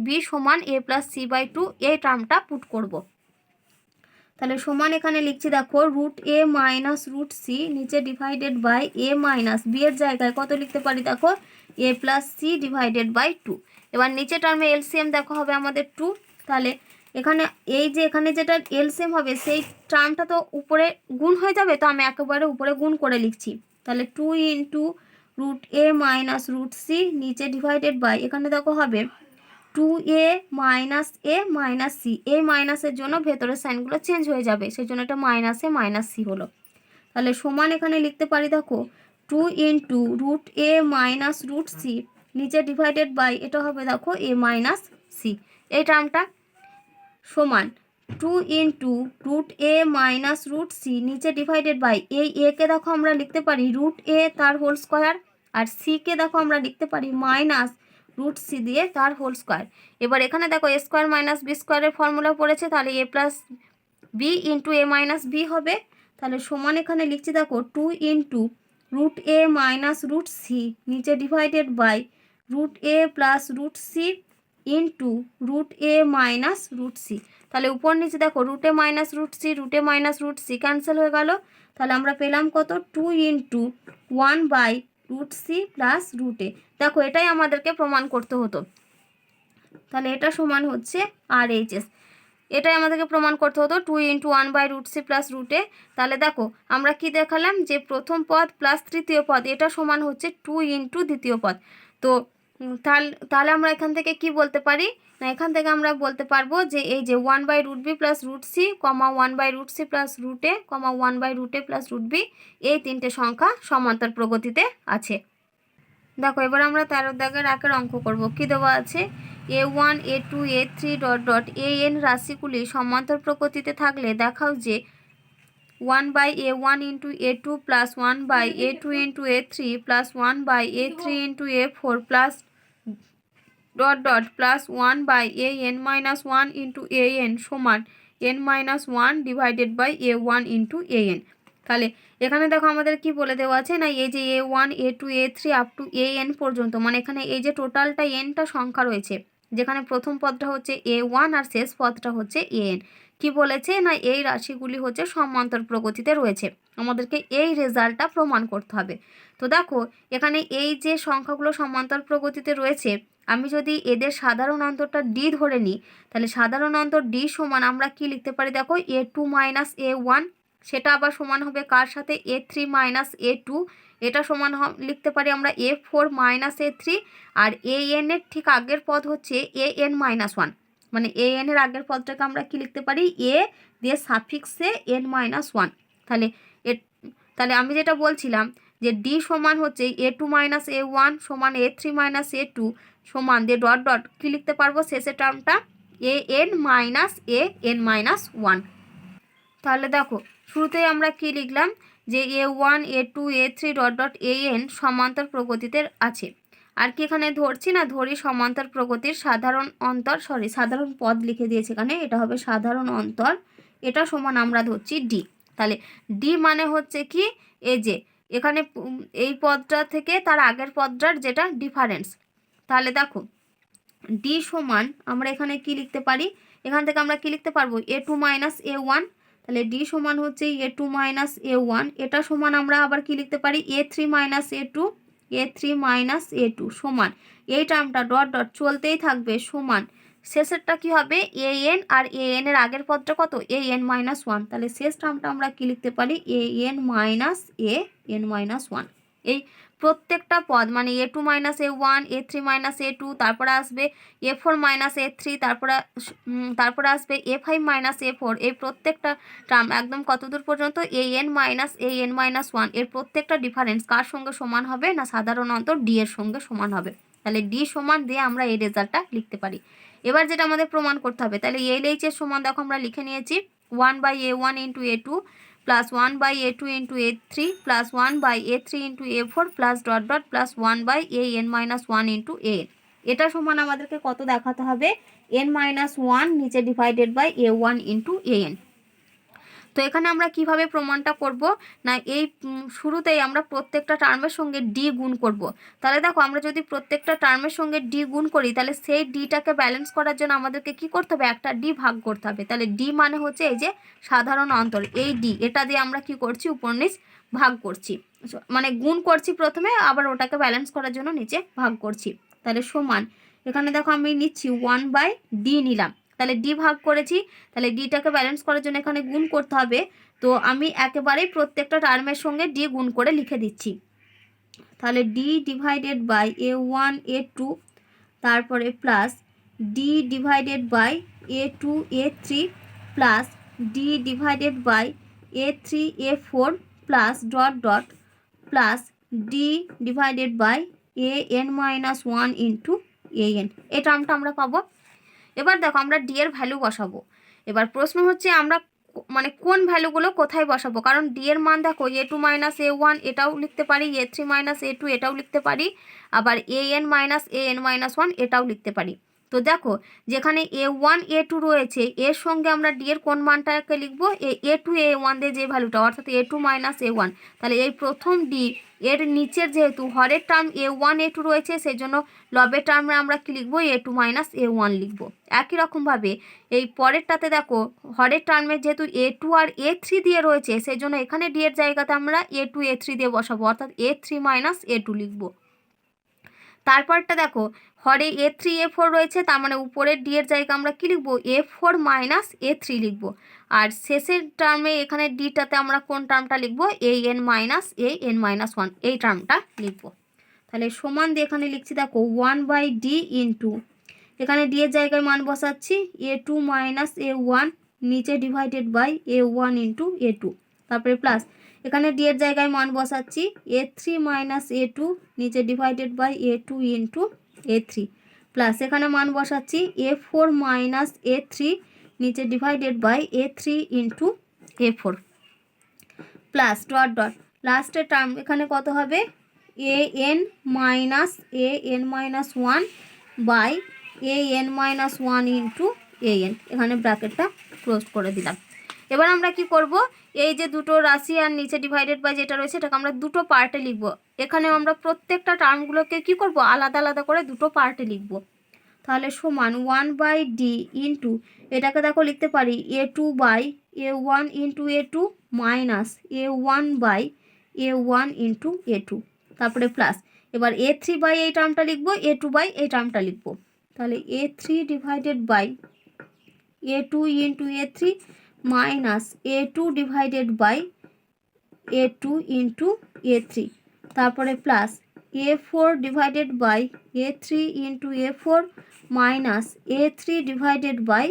বি সমান এ প্লাস সি বাই 2 এই টার্মটা পুট করব। তাহলে সমান এখানে লিখছি দেখো root A minus root C নিচে divided by A minus B এর জায়গায় কত লিখতে পারি দেখো? A plus C divided by 2। এবার নিচে টার্মে এলসিএম দেখো হবে আমাদের 2। তাহলে এখানে এখানে যেটা এলসিএম হবে সেই টার্মটা তো উপরে গুণ হয়ে যাবে, তো আমি একেবারে উপরে গুণ করে লিখছি। তাহলে 2 into root A minus root C নিচে ডিভাইডেড বাই এখানে দেখো হবে 2a মাইনাস এ মাইনাস সি। এই মাইনাসের জন্য ভেতরের সাইনগুলো চেঞ্জ হয়ে যাবে, সেই জন্য এটা মাইনাস এ মাইনাস সি হলো। তাহলে সমান এখানে লিখতে পারি দেখো 2 into root A minus root C নিচে ডিভাইডেড বাই এটা হবে দেখো এ মাইনাস সি। এই টার্মটা সমান 2 into root A minus root C নিচে ডিভাইডেড বাই এই একে দেখো আমরা লিখতে পারি রুট এ তার হোল স্কোয়ার, আর সিকে দেখো আমরা লিখতে পারি মাইনাস রুট সি দিয়ে তার হোল স্কোয়ার। এবার এখানে দেখো এ স্কোয়ার মাইনাস বি স্কোয়ারের ফর্মুলা পড়েছে, তাহলে A plus B into A minus B হবে। তাহলে সমান এখানে লিখছি দেখো 2 into root A minus root C নিচে divided by root A plus root C into root A minus root C. তাহলে উপর নিচে দেখো root A minus root C cancel হয়ে গেল। তাহলে আমরা পেলাম কত? 2 into 1 by root C plus root এ। দেখো এটাই আমাদেরকে প্রমাণ করতে হতো। তাহলে এটা সমান হচ্ছে আর এইচ এস। এটাই আমাদেরকে প্রমাণ করতে হতো 2 into 1 by root C plus root A. তাহলে দেখো আমরা কি দেখালাম যে প্রথম পদ প্লাস তৃতীয় পদ এটা সমান হচ্ছে 2 ইন্টু দ্বিতীয় পদ। তো তাহলে আমরা এখান থেকে কি বলতে পারি না, এখান থেকে আমরা বলতে পারবো যে এই যে 1 by root B plus root C comma 1 by root C plus root A comma 1 by root A plus root B এই তিনটে সংখ্যা সমান্তর প্রগতিতে আছে। দেখো এবার আমরা 13 দাগের একের অঙ্ক করব। কি দেওয়া আছে? a1 a2 a3 dot dot an রাশিগুলি সমান্তর প্রগতিতে থাকলে দেখাও যে 1 by a1 into a2 plus 1 by a2 into a3 plus 1 by a3 into a4 plus dot dot plus 1 by an minus 1 into an সমান n minus 1 divided by a1 into an। তাহলে এখানে দেখো আমাদের কি বলে দেওয়া আছে না, এই যে a1 a2 a3 up to an পর্যন্ত, মানে এখানে এই যে টোটালটা nটা সংখ্যা রয়েছে, যেখানে প্রথম পদটা হচ্ছে a1 আর শেষ পদটা হচ্ছে an। কি বলেছে না, এই রাশিগুলি হচ্ছে সমান্তর প্রগতিতে রয়েছে। আমাদেরকে এই রেজাল্টটা প্রমাণ করতে হবে। তো দেখো এখানে এই যে সংখ্যাগুলো সমান্তর প্রগতিতে রয়েছে, আমি যদি এদের সাধারণ অন্তরটা ডি ধরে নিই তাহলে সাধারণ অন্তর ডি সমান আমরা কি লিখতে পারি দেখো a2 মাইনাস a1, সেটা আবার সমান হবে কার সাথে? a3 মাইনাস a2, এটা সমান লিখতে পারি আমরা a4 minus a3, R an এর ঠিক আগের পদ হচ্ছে an মাইনাস 1, মানে an এর আগের পদটাকে আমরা কি লিখতে পারি? a দিয়ে সাফিক্সে n মাইনাস 1। তাহলে আমি যেটা বলছিলাম যে ডি সমান হচ্ছে a2 মাইনাস a1 সমান a3 মাইনাস a2 সমান দিয়ে ডট ডট কি লিখতে পারবো শেষের টার্মটা? an minus an minus 1। তাহলে দেখো শুরুতেই আমরা কি লিখলাম যে a1 a2 a3 dot dot an সমান্তর প্রগতিতে আছে। আর কি এখানে ধরছি না, ধরি সমান্তর প্রগতির সাধারণ পদ লিখে দিয়েছে এখানে, এটা হবে সাধারণ অন্তর, এটা সমান আমরা ধরছি ডি। তাহলে ডি মানে হচ্ছে কি, এই যে এখানে এই পদটা থেকে তার আগের পদটার যেটা ডিফারেন্স। তাহলে দেখো ডি সমান আমরা এখানে কি লিখতে পারি, এখান থেকে আমরা কি লিখতে পারবো, A2 - A1। তাহলে ডি সমান হচ্ছে A2 - A1, এটা সমান আমরা আবার কি লিখতে পারি, A3 - A2 সমান এই টার্মটা ডট ডট চলতেই থাকবে সমান শেষেরটা কি হবে an, আর an এর আগের পদটা কত an - 1। তাহলে শেষ টার্মটা আমরা কি লিখতে পারি an - 1। এই প্রত্যেকটা পদ মানে A2 - A1, A3 - A2, তারপরে আসবে A4 - A3, তারপরে আসবে A5 - A4। এই প্রত্যেকটা টার্ম একদম কতদূর পর্যন্ত an - 1 এর প্রত্যেকটা ডিফারেন্স কার সঙ্গে সমান হবে না, সাধারণ অন্তর ডি এর সঙ্গে সমান হবে। তাহলে ডি সমান দিয়ে আমরা এই রেজাল্টটা লিখতে পারি। এবার যেটা আমাদের প্রমাণ করতে হবে, তাহলে LH এর সমান দেখো আমরা লিখে নিয়েছি 1/A1 × A2 plus 1/A2 × A3 plus 1/A3 × A4 plus dot dot plus 1/an - 1 × an। এটা সমান আমাদেরকে কত দেখাতে হবে, n-1 নিচে ডিভাইডেড বাই A1 × an। তো এখানে আমরা কিভাবে প্রমাণটা করব না, এই শুরুতেই আমরা প্রত্যেকটা টার্মের সঙ্গে ডি গুণ করব। তাহলে দেখো আমরা যদি প্রত্যেকটা টার্মের সঙ্গে ডি গুণ করি, তাহলে সেই ডিটাকে ব্যালেন্স করার জন্য আমাদেরকে কি করতে হবে, একটা ডি ভাগ করতে হবে। তাহলে ডি মানে হচ্ছে এই যে সাধারণ অন্তর, এই ডি, এটা দিয়ে আমরা কি করছি, উপর নিচ ভাগ করছি, মানে গুণ করছি প্রথমে, আবার ওটাকে ব্যালেন্স করার জন্য নিচে ভাগ করছি। তাহলে সমান এখানে দেখো আমি নিচ্ছি 1/d নিলাম, তাহলে ডি ভাগ করেছি, তাহলে ডিটাকে ব্যালেন্স করার জন্য এখানে গুণ করতে হবে। তো আমি একেবারেই প্রত্যেকটা টার্মের সঙ্গে ডি গুণ করে লিখে দিচ্ছি। তাহলে D divided by A1 A2, তারপরে plus D divided by A2 A3 plus D divided by A3 A4 plus dot dot plus D divided by an - 1 × an। এই টার্মটা আমরা পাবো। এবার দেখো আমরা ডি এর ভ্যালু বসাবো। এবার প্রশ্ন হচ্ছে আমরা মানে কোন ভ্যালুগুলো কোথায় বসাবো, কারণ ডি এর মান দেখো A2 - A1 এটাও লিখতে পারি, A3 - A2 এটাও লিখতে পারি, আবার an - 1 এটাও লিখতে পারি। তো দেখো যেখানে A1 A2 রয়েছে, এর সঙ্গে আমরা ডি এর কোন মানটাকে লিখবো, A2 A1 দিয়ে যে ভ্যালুটা, অর্থাৎ A2 - A1। তাহলে এই প্রথম ডি এর নিচের যেহেতু হরের টার্ম A1 A2 রয়েছে, সেই জন্য লবের টার্মে আমরা কি লিখবো, A2 - A1 লিখবো। একই রকমভাবে এই পরেরটাতে দেখো হরের টার্মে যেহেতু A2 আর A3 দিয়ে রয়েছে, সেই জন্য এখানে ডি এর জায়গাতে আমরা A2 A3 দিয়ে বসাবো, অর্থাৎ A3 - A2 লিখবো। তারপরটা দেখো হরে A3 A4 রয়েছে, তার মানে উপরের ডি এর জায়গা আমরা কি লিখবো, A4 - A3 লিখবো। আর শেষের টার্মে এখানে ডিটাতে আমরা কোন টার্মটা লিখবো, an - 1 এই টার্মটা লিখবো। তাহলে সমান দিয়ে এখানে লিখছি দেখো 1/d ইন্টু, এখানে ডি এর জায়গায় মান বসাচ্ছি A2 - A1 নিচে ডিভাইডেড বাই A1 × A2, তারপরে প্লাস এখানে ডি এর জায়গায় মান বসাচ্ছি A3 - A2 নিচে divided by A2 × A3, plus এখানে মান বসাচ্ছি A4 - A3 নিচে divided by A3 × A4 plus dot dot লাস্টের টার্ম এখানে কত হবে an - 1 বাই an - 1 × an, এখানে ব্র্যাকেটটা ক্লোজ করে দিলাম। এবার আমরা কি করব, এই যে দুটো রাশি আর নিচে ডিভাইডেড বাই যেটা রয়েছে এটাকে আমরা দুটো পার্টে লিখব। এখানেও আমরা প্রত্যেকটা টার্মগুলোকে কি করব, আলাদা আলাদা করে দুটো পার্টে লিখব। তাহলে সমান 1/d ইন্টু, এটাকে দেখো লিখতে পারি A2/A1 × A2 minus A1/A1 × A2, তারপরে প্লাস এবার A3 বাই এই টার্মটা লিখবো, A2 বাই এই টার্মটা লিখবো। তাহলে A3 divided by A2 × A3 minus A2 divided by A2 × A3, তারপরে plus A4 divided by A3 × A4 minus A3 divided by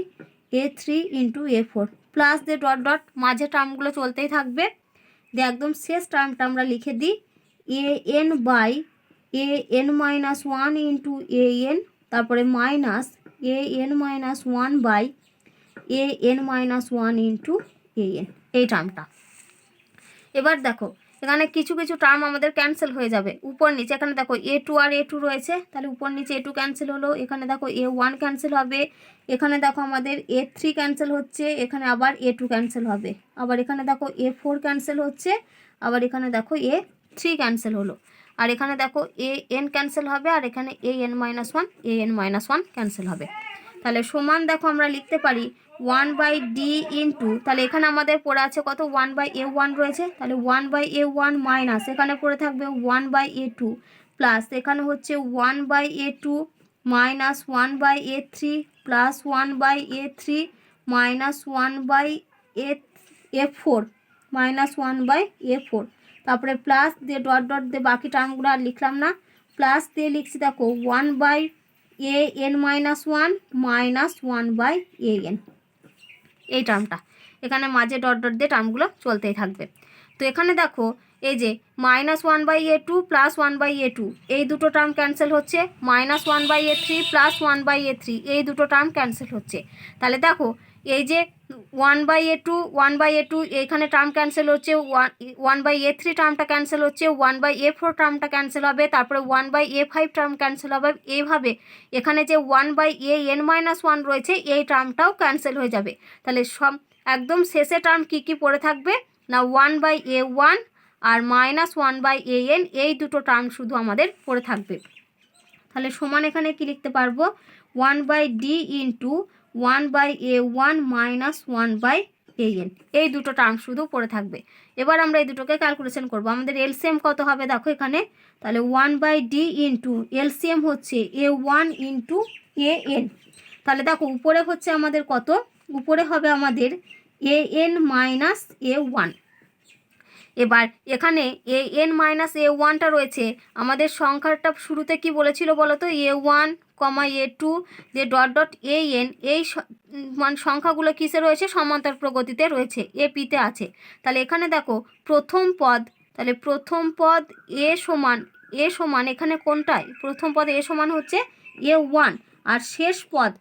A3 × A4 plus দিয়ে ডট ডট মাঝে টার্মগুলো চলতেই থাকবে। দিয়ে একদম শেষ টার্মটা আমরা লিখে দিই an/an - 1 × an, তারপরে minus an - 1 by an - 1 × an এই টার্মটা। এবার দেখো এখানে কিছু কিছু টার্ম আমাদের ক্যান্সেল হয়ে যাবে উপর নিচে। এখানে দেখো A2 আর A2 রয়েছে, তাহলে উপর নিচে A2 ক্যান্সেল হলো। এখানে দেখো A1 ক্যান্সেল হবে, এখানে দেখো আমাদের A3 ক্যান্সেল হচ্ছে, এখানে আবার A2 ক্যান্সেল হবে, আবার এখানে দেখো A4 ক্যান্সেল হচ্ছে, আবার এখানে দেখো A3 ক্যান্সেল হলো, আর এখানে দেখো AN ক্যান্সেল হবে, আর এখানে AN-1 ক্যান্সেল হবে। তাহলে সমান দেখো আমরা লিখতে পারি 1/d ইন্টু, তাহলে এখানে আমাদের পড়ে আছে কত 1/A1 রয়েছে, তাহলে 1/A1 মাইনাস এখানে পড়ে থাকবে 1/A2 প্লাস এখানে হচ্ছে 1/A2 minus 1/A3 plus 1/A3 minus 1/A4 minus 1/A4, তারপরে প্লাস দিয়ে ডট ডট দিয়ে বাকি টার্মগুলো আর লিখলাম না, প্লাস দিয়ে লিখছি দেখো 1/AN-1 মাইনাস 1/AN, এই টার্মটা এখানে মাঝে ডট ডট দিয়ে টার্মগুলো চলতেই থাকবে। তো এখানে দেখো এই যে -1/A2 প্লাস 1/A2 এই দুটো টার্ম ক্যান্সেল হচ্ছে, -1/A3 প্লাস 1/A3 এই দুটো টার্ম ক্যান্সেল হচ্ছে। তাহলে দেখো এই যে 1/A2 এখানে টার্ম ক্যান্সেল হচ্ছে, 1/A3 টার্মটা ক্যান্সেল হচ্ছে, 1/A4 টার্মটা ক্যান্সেল হবে, তারপরে 1/A5 টার্ম ক্যান্সেল হবে। এইভাবে এখানে যে 1/AN-1 রয়েছে এই টার্মটাও ক্যান্সেল হয়ে যাবে। তাহলে সব একদম শেষে টার্ম কী কী পড়ে থাকবে না 1/A1 আর -1/AN এই দুটো টার্ম শুধু আমাদের পড়ে থাকবে। তাহলে সমান এখানে কি লিখতে পারবো 1/d into 1/A1 minus 1/AN এই দুটো টার্ম শুধু পড়ে থাকবে। এবার আমরা এই দুটোকে ক্যালকুলেশন করব। আমাদের এলসিএম কত হবে দেখো এখানে, তাহলে 1/d ইন্টু এলসিএম হচ্ছে A1 ইন্টু AN, তাহলে দেখো উপরে হচ্ছে আমাদের কত, উপরে হবে আমাদের AN মাইনাস A1। এবার এখানে AN-A1টা রয়েছে, আমাদের সংখ্যাটা শুরুতে কি বলেছিল বলো তো A1, A2 যে ডট ডট AN এই সংখ্যাগুলো কিসে রয়েছে সমান্তর প্রগতিতে রয়েছে, এপিতে আছে। তাহলে এখানে দেখো প্রথম পদ, তাহলে প্রথম পদ A সমান এখানে কোনটায় প্রথম পদ A সমান হচ্ছে A1, আর শেষ পদ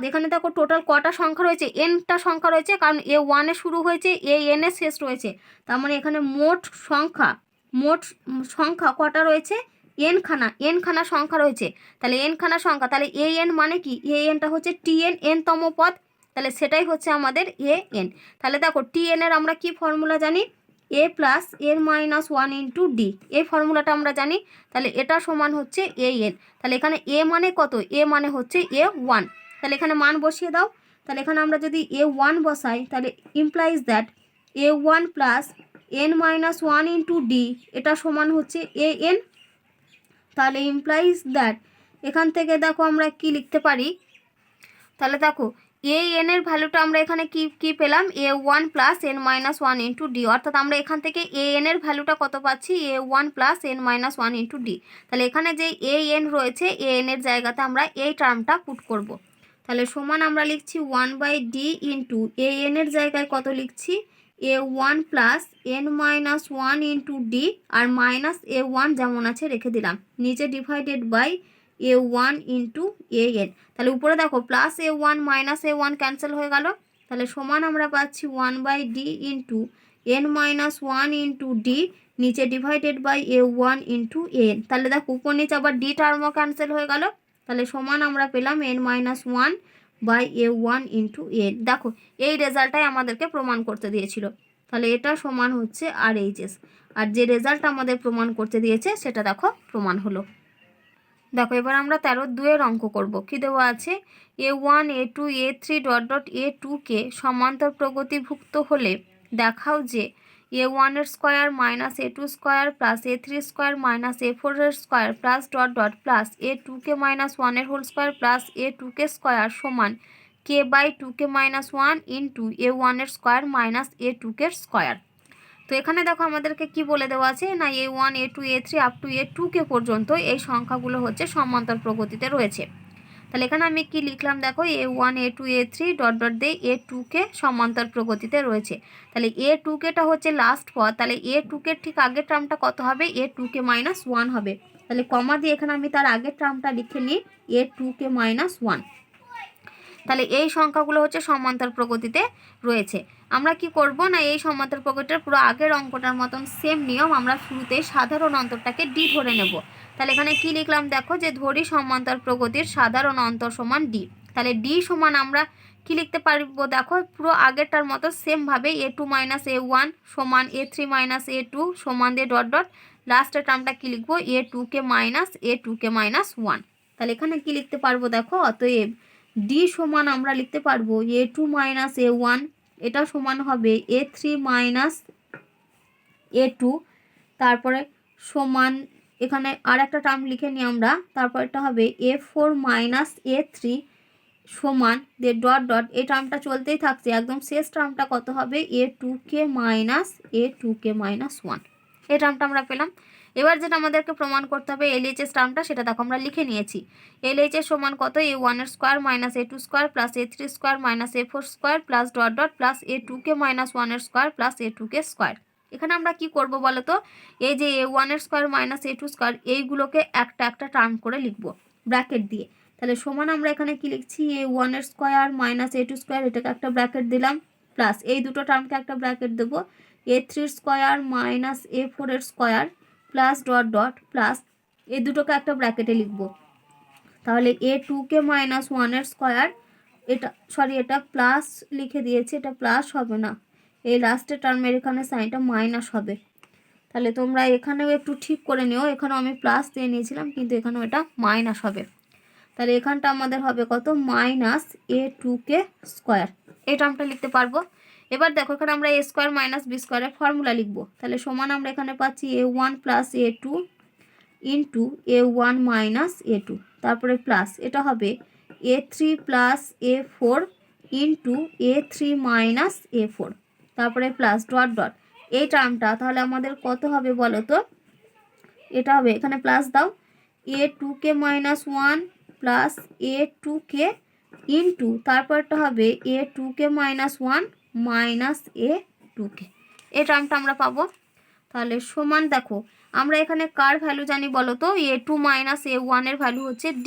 এখানে দেখো টোটাল কটা সংখ্যা রয়েছে, এনটা সংখ্যা রয়েছে, কারণ A1 এ শুরু হয়েছে AN এ শেষ রয়েছে, তার মানে এখানে মোট সংখ্যা কটা রয়েছে এনখানা সংখ্যা রয়েছে। তাহলে এনখানা সংখ্যা, তাহলে AN মানে কি, ANটা হচ্ছে TN এনতম পদ, তাহলে সেটাই হচ্ছে আমাদের AN। তাহলে দেখো TN এর আমরা কি ফর্মুলা জানি, A plus N-1 into D, এই ফর্মুলাটা আমরা জানি। তাহলে এটা সমান হচ্ছে AN। তাহলে এখানে A মানে কত, A মানে হচ্ছে A1, তাহলে এখানে মান বসিয়ে দাও। তাহলে এখানে আমরা যদি A1 বসাই তাহলে implies that A1 plus N-1 into D এটা সমান হচ্ছে AN। তাহলে ইমপ্লাইজ দ্যাট এখান থেকে দেখো আমরা কি লিখতে পারি, তাহলে দেখো AN এর ভ্যালুটা আমরা এখানে কি পেলাম A1 plus N-1 into D, অর্থাৎ আমরা এখান থেকে AN এর ভ্যালুটা কত পাচ্ছি A1 plus N-1 into D. তাহলে এখানে যে AN রয়েছে AN এর জায়গাতে আমরা এই টার্মটা পুট করব। তাহলে সমান আমরা লিখছি 1/d ইন্টু AN এর জায়গায় কত লিখছি A1 plus N-1 into D, আর মাইনাস A1 যেমন আছে রেখে দিলাম, নিচে divided by A1 into AN। তাহলে উপরে দেখো plus A1 minus A1 cancel হয়ে গেল, তাহলে সমান আমরা পাচ্ছি 1/d into N-1 into D, নিচে divided by A1 into AN। তাহলে দেখো উপর নিচে আবার ডি টার্মও ক্যান্সেল হয়ে গেল, তাহলে সমান আমরা পেলাম N-1/A1 ইন্টু AN। দেখো এই রেজাল্টটাই আমাদেরকে প্রমাণ করতে দিয়েছিল, তাহলে এটা সমান হচ্ছে RHS, আর যে রেজাল্ট আমাদের প্রমাণ করতে দিয়েছে সেটা দেখো প্রমাণ হলো। দেখো এবার আমরা 13-2 অঙ্ক করব। কি দেওয়া আছে A1 A2 A3 dot dot A2কে সমান্তর প্রগতিভুক্ত হলে দেখাও যে A1 এর square minus A2 square plus A3 square minus A4 এর square plus dot dot plus A2কে -1 এর হোল স্কোয়ার প্লাস A2কে স্কোয়ার সমান K/2কে -1 ইন্টু A1 এর স্কোয়ার মাইনাস A2কে স্কোয়ার। তো এখানে দেখো আমাদেরকে কি বলে দেওয়া আছে না A1 A2 A3 up to A2কে পর্যন্ত এই সংখ্যাগুলো হচ্ছে সমান্তর প্রগতিতে রয়েছে। তাহলে এখানে আমি কি লিখলাম দেখো A1 A2 A3 dot dot দিয়ে A2কে সমান্তর প্রগতিতে রয়েছে। তাহলে A2কেটা হচ্ছে লাস্ট পদ, তাহলে A2কে ঠিক আগের টার্মটা কত হবে A2কে -1 হবে, তাহলে কমা দিয়ে এখানে আমি তার আগের টার্মটা লিখে নিই A2কে -1। তাহলে এই সংখ্যাগুলো হচ্ছে সমান্তর প্রগতিতে রয়েছে। আমরা কি করব না, এই সমান্তর প্রকৃতির পুরো আগের অঙ্কটার মতন সেম নিয়ম আমরা শুরুতে সাধারণ অন্তরটাকে ডি ধরে নেব। তাহলে এখানে কি লিখলাম দেখো, যে ধরি সমান্তর প্রগতির সাধারণ অন্তর সমান ডি। তাহলে ডি সমান আমরা কি লিখতে পারবো দেখো, পুরো আগেরটার মতো সেমভাবে a2 - a1 সমান a3 - a2 সমান দিয়ে ডট ডট লাস্টের টার্মটা কি লিখবো, a2কে -1। তাহলে এখানে কি লিখতে পারবো দেখো, অতএব ডি সমান আমরা লিখতে পারবো a2 - a1, এটা সমান হবে a3 - a2, তারপরে সমান এখানে আর একটা টার্ম লিখে নিই আমরা, তারপর এটা হবে a4 - a3 সমান দিয়ে ডট ডট, এই টার্মটা চলতেই থাকছে, একদম শেষ টার্মটা কত হবে a2কে -1, এই টার্মটা আমরা পেলাম। এবার যেটা আমাদেরকে প্রমাণ করতে হবে LHS টার্মটা, সেটা দেখো আমরা লিখে নিয়েছি। LHS সমান কত, a1 এর square -a2 square plus a3 square -a4 square plus dot dot plus a2কে -1 এর স্কোয়ার প্লাস a2কে স্কোয়ার। এখানে আমরা কি করব বলো তো, এই যে a1 এর স্কোয়ার -a2 স্কোয়ার এইগুলোকে একটা একটা টার্ম করে লিখবো ব্র্যাকেট দিয়ে। তাহলে সমান আমরা এখানে কি লিখছি, a1 এর স্কোয়ার -a2 স্কোয়ার, এটাকে একটা ব্র্যাকেট দিলাম, প্লাস এই দুটো টার্মকে একটা ব্র্যাকেট দেবো, a3 স্কোয়ার -a4 এর square plus dot dot plus এই দুটোকে একটা ব্র্যাকেটে লিখব। তাহলে a2কে -1 এর স্কোয়ার, এটা সরি এটা প্লাস লিখে দিয়েছি, এটা প্লাস হবে না, এই লাস্টের টার্মের এখানে সাইনটা মাইনাস হবে। তাহলে তোমরা এখানেও একটু ঠিক করে নিও, এখানেও আমি প্লাস দিয়ে নিয়েছিলাম কিন্তু এখানেও এটা মাইনাস হবে। তাহলে এখানটা আমাদের হবে কত, -a2কে স্কোয়ার, এই টার্মটা লিখতে পারবো। এবার দেখো এখানে আমরা a স্কোয়ার - b স্কোয়ারের ফর্মুলা লিখবো। তাহলে সমান আমরা এখানে পাচ্ছি a1 + a2 into a1 - a2, তারপরে প্লাস এটা হবে a3 + a4 into a3 - a4, তারপরে প্লাস ডট ডট এই টার্মটা তাহলে আমাদের কত হবে বলো তো, এটা হবে এখানে প্লাস দাও a2কে -1 প্লাস a2কে ইন্টু তারপরটা হবে a2কে -1 মাইনাস a2কে, এই টার্মটা আমরা পাবো। তাহলে সমান দেখো আমরা এখানে কার ভ্যালু জানি বলো তো, a2 - a1 এর ভ্যালু হচ্ছে d,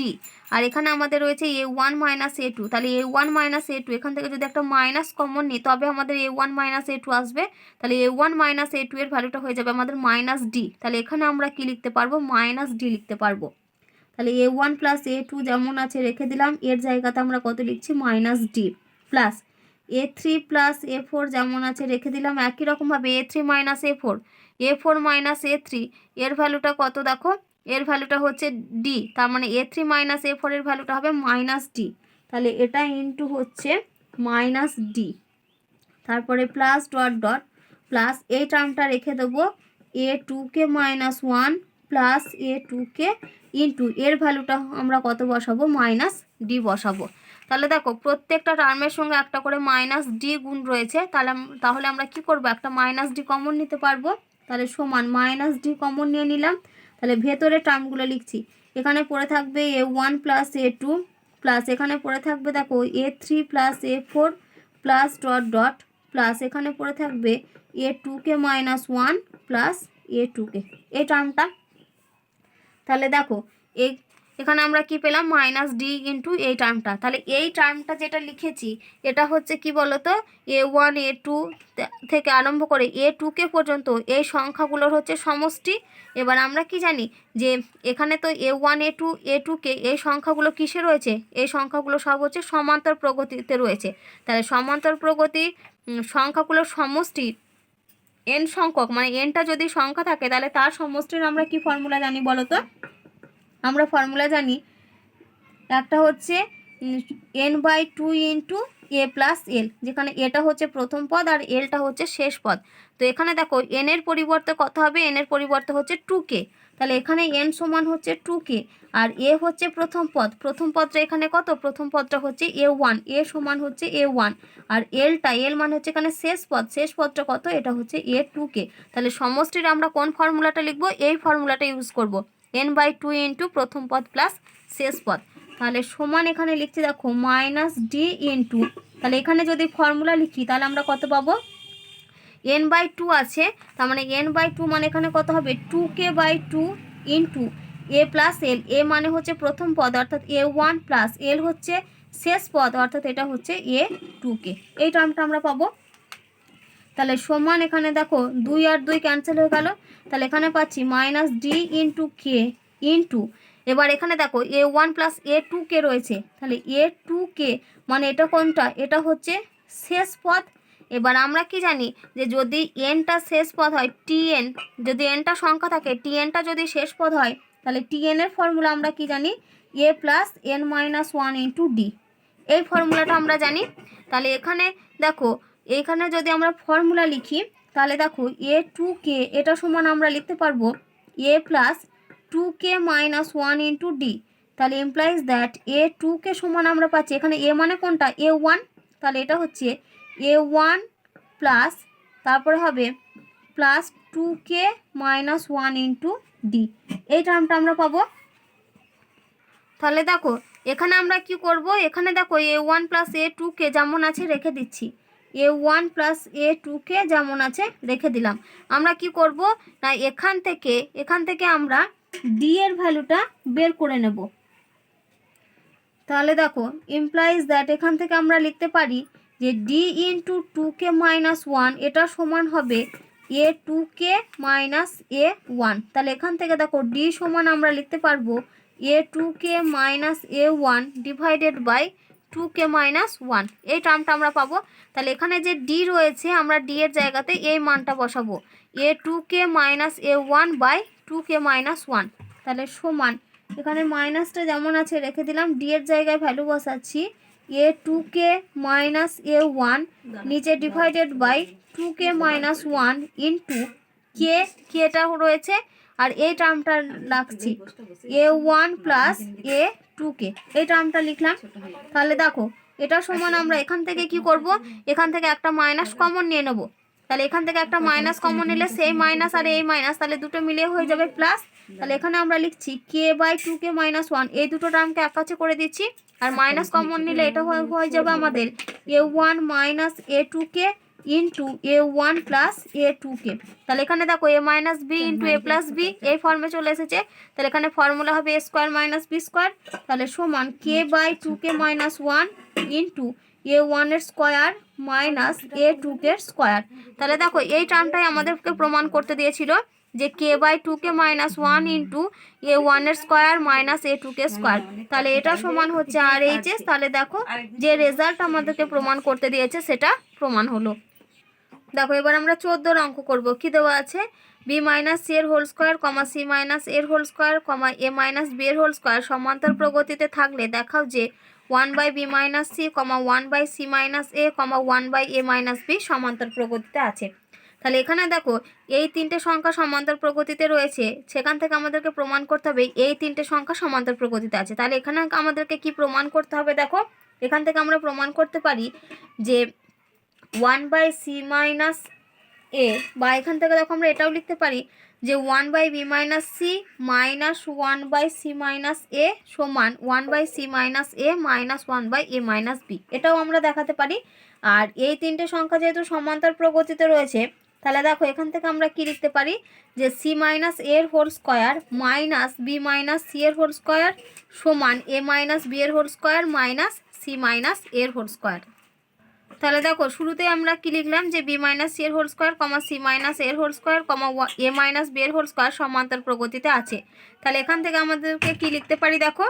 আর এখানে আমাদের রয়েছে a1 - a2। তাহলে a1 - a2 এখান থেকে যদি একটা মাইনাস কমন নিই তবে আমাদের a1 - a2 আসবে। তাহলে a1 - a2 এর ভ্যালুটা হয়ে যাবে আমাদের -d। তাহলে এখানে আমরা কি লিখতে পারবো, -d লিখতে পারবো। তাহলে a1 + a2 যেমন আছে রেখে দিলাম, এর জায়গাতে আমরা কত লিখছি, -d প্লাস a3 + a4 যেমন আছে রেখে দিলাম, একই রকমভাবে a3 - a4 a3 এর ভ্যালুটা কত দেখো, এর ভ্যালুটা হচ্ছে d, তার মানে a3 - a4 এর ভ্যালুটা হবে -d। তাহলে এটা ইন্টু হচ্ছে -d, তারপরে প্লাস ডট ডট প্লাস এই টার্মটা রেখে দেবো a2কে -1 প্লাস a2কে ইন্টু এর ভ্যালুটা আমরা কত বসাবো, -d বসাবো। তাহলে দেখো প্রত্যেকটা টার্মের সঙ্গে একটা করে -d গুণ রয়েছে, তাহলে আমরা কি করব, একটা -d কমন নিতে পারবো। তাহলে সমান -d কমন নিয়ে নিলাম। তাহলে ভেতরে টার্মগুলো লিখছি, এখানে পড়ে থাকবে a1 + a2 প্লাস এখানে পড়ে থাকবে দেখো a3 + a4 plus dot dot plus এখানে পড়ে থাকবে a2কে -1 প্লাস a2কে, এই টার্মটা। তাহলে দেখো এখানে আমরা কি পেলাম, -d ইন্টু এই টার্মটা। তাহলে এই টার্মটা যেটা লিখেছি এটা হচ্ছে কি বলতো, a1 a2 থেকে আরম্ভ করে a2কে পর্যন্ত এই সংখ্যাগুলোর হচ্ছে সমষ্টি। এবার আমরা কি জানি যে এখানে তো a1 a2 a2কে এই সংখ্যাগুলো কিসে রয়েছে, এই সংখ্যাগুলো সব হচ্ছে সমান্তর প্রগতিতে রয়েছে। তাহলে সমান্তর প্রগতি সংখ্যাগুলোর সমষ্টি n সংখ্যক, মানে nটা যদি সংখ্যা থাকে তাহলে তার সমষ্টির আমরা কি ফর্মুলা জানি বলো তো, আমরা ফর্মুলা জানি একটা হচ্ছে n/2 into a plus L, যেখানে এটা হচ্ছে প্রথম পদ আর এলটা হচ্ছে শেষ পদ। তো এখানে দেখো n এর পরিবর্তে কত হবে, n এর পরিবর্তে হচ্ছে 2k। তাহলে এখানে n সমান হচ্ছে 2k আর a হচ্ছে প্রথম পদ, প্রথম পদটা এখানে কত, প্রথম পদটা হচ্ছে a1, a সমান হচ্ছে a1 আর এল মানে হচ্ছে এখানে শেষ পদ, শেষ পদটা কত, এটা হচ্ছে a2k। তাহলে সমষ্টির আমরা কোন ফর্মুলাটা লিখবো, এই ফর্মুলাটা ইউজ করব, n/2 ইন্টু প্রথম পদ প্লাস শেষ পদ। তাহলে সমান এখানে লিখছি দেখো -d ইন্টু, তাহলে এখানে যদি ফর্মুলা লিখি তাহলে আমরা কত পাবো, n/2 আছে, তার মানে n/2 মানে এখানে কত হবে 2k/2 into a plus L, এ মানে হচ্ছে প্রথম পদ অর্থাৎ a1 প্লাস এল হচ্ছে শেষ পদ অর্থাৎ এটা হচ্ছে a2k, এই টার্মটা আমরা পাবো। তাহলে সমান এখানে দেখো 2 আর 2 ক্যান্সেল হয়ে গেল, তাহলে এখানে পাচ্ছি minus D into k into, এবার এখানে দেখো A1 প্লাস A2 কে রয়েছে, তাহলে A2 মানে এটা কোনটা, এটা হচ্ছে শেষ পদ। এবার আমরা কি জানি যে যদি এনটা শেষ পদ হয়, টিএন যদি এনটা সংখ্যা থাকে, টিএনটা যদি শেষ পদ হয়, তাহলে টিএন এর ফর্মুলা আমরা কি জানি, A plus N minus one into D, এই ফর্মুলাটা আমরা জানি। তাহলে এখানে দেখো, এখানে যদি আমরা ফর্মুলা লিখি, তাহলে দেখো A2 এটা সমান আমরা লিখতে পারবো A plus 2 minus one into D, তাহলে ইমপ্লাইজ দ্যাট A2 সমান আমরা পাচ্ছি, এখানে এ মানে কোনটা, A1, তাহলে এটা হচ্ছে A1 প্লাস তারপরে হবে plus 2 minus one into D, এই টার্মটা আমরা পাবো। তাহলে দেখো এখানে আমরা কি করব, এখানে দেখো A1 প্লাস A2 যেমন আছে রেখে দিচ্ছি, A1 প্লাস A2 যেমন আছে রেখে দিলাম। আমরা কি করব না, এখান থেকে আমরা ডি এর ভ্যালুটা বের করে নেব। তাহলে দেখো ইমপ্লাইজ দ্যাট এখান থেকে আমরা লিখতে পারি যে ডি ইন্টু 2 মাইনাস ওয়ান এটা সমান হবে A2 মাইনাস A1, তাহলে এখান থেকে দেখো ডি সমান আমরা লিখতে পারবো A2 minus A1 divided by 2 minus 1, এই টার্মটা আমরা পাবো। তাহলে এখানে যে ডি রয়েছে আমরা ডি এর জায়গাতে এই মানটা বসাবো, A2 minus A1 by 2 minus 1, তাহলে সমান এখানে মাইনাসটা যেমন আছে রেখে দিলাম, ডি এর জায়গায় ভ্যালু বসাচ্ছি A2 মাইনাস A1 নিচে ডিভাইডেড বাই 2 মাইনাস 1 ইন্টু কেটা রয়েছে, আর এই টার্মটা রাখছি A1 প্লাস A2 এই টার্মটা লিখলাম। তাহলে দেখো এটা সমান আমরা এখান থেকে কি করব, এখান থেকে একটা মাইনাস কমন নিয়ে নেব, তাহলে এখান থেকে একটা মাইনাস কমন নিলে সেই মাইনাস আর এই মাইনাস তাহলে দুটো মিলিয়ে হয়ে যাবে প্লাস, তাহলে এখানে আমরা লিখছি K/2 মাইনাস 1, এই দুটো টার্মকে এক কাছে করে দিচ্ছি, আর মাইনাস কমন নিলে এটা হয়ে যাবে আমাদের A1 minus A2 into A1 plus A2, তাহলে এখানে দেখো A minus B into A plus B এই ফর্মে চলে এসেছে, তাহলে এখানে ফর্মুলা হবে A square minus B square, তাহলে সমান K/2 মাইনাস 1 ইন্টু A1 এর স্কোয়ার মাইনাস A2 এর স্কোয়ার। তাহলে দেখো এই টার্মটাই আমাদেরকে প্রমাণ করতে দিয়েছিল যে K/2 মাইনাস 1 ইন্টু A1 এর স্কোয়ার মাইনাস A2 স্কোয়ার, তাহলে এটা সমান হচ্ছে RHS। তাহলে দেখো যে রেজাল্ট আমাদেরকে প্রমাণ করতে দিয়েছে সেটা প্রমাণ হলো। দেখো এবার আমরা 14 অঙ্ক করব। কি দেওয়া আছে, বি মাইনাস সি এর whole square comma C minus এর whole square comma A minus B এর হোল স্কোয়ার সমান্তর প্রগতিতে থাকলে দেখাও যে 1/b minus C comma 1/c minus A comma 1/a minus B সমান্তর প্রগতিতে আছে। তাহলে এখানে দেখো এই তিনটে সংখ্যা সমান্তর প্রগতিতে রয়েছে, সেখান থেকে আমাদেরকে প্রমাণ করতে হবে এই তিনটে সংখ্যা সমান্তর প্রগতিতে আছে। তাহলে এখানে আমাদেরকে কি প্রমাণ করতে হবে, দেখো এখান থেকে আমরা প্রমাণ করতে পারি যে 1/c মাইনাস এ, বা এখান থেকে দেখো আমরা এটাও লিখতে পারি যে 1/b minus C minus 1/c minus এ সমান 1/c মাইনাস এ মাইনাস 1/a মাইনাস বি, এটাও আমরা দেখাতে পারি। আর এই তিনটে সংখ্যা যেহেতু সমান্তর প্রগতিতে রয়েছে, তাহলে দেখো এখান থেকে আমরা কি লিখতে পারি যে সি মাইনাস এর whole square minus B minus C এর হোল স্কোয়ার সমান এ মাইনাস বি এর whole square minus C minus এর হোল স্কোয়ার। তাহলে দেখো শুরুতে আমরা কি লিখলাম যে বি মাইনাস সি এর whole square comma C minus এর whole square comma A minus B এর হোল স্কোয়ার সমান্তর প্রগতিতে আছে। তাহলে এখান থেকে আমাদেরকে কি লিখতে পারি, দেখো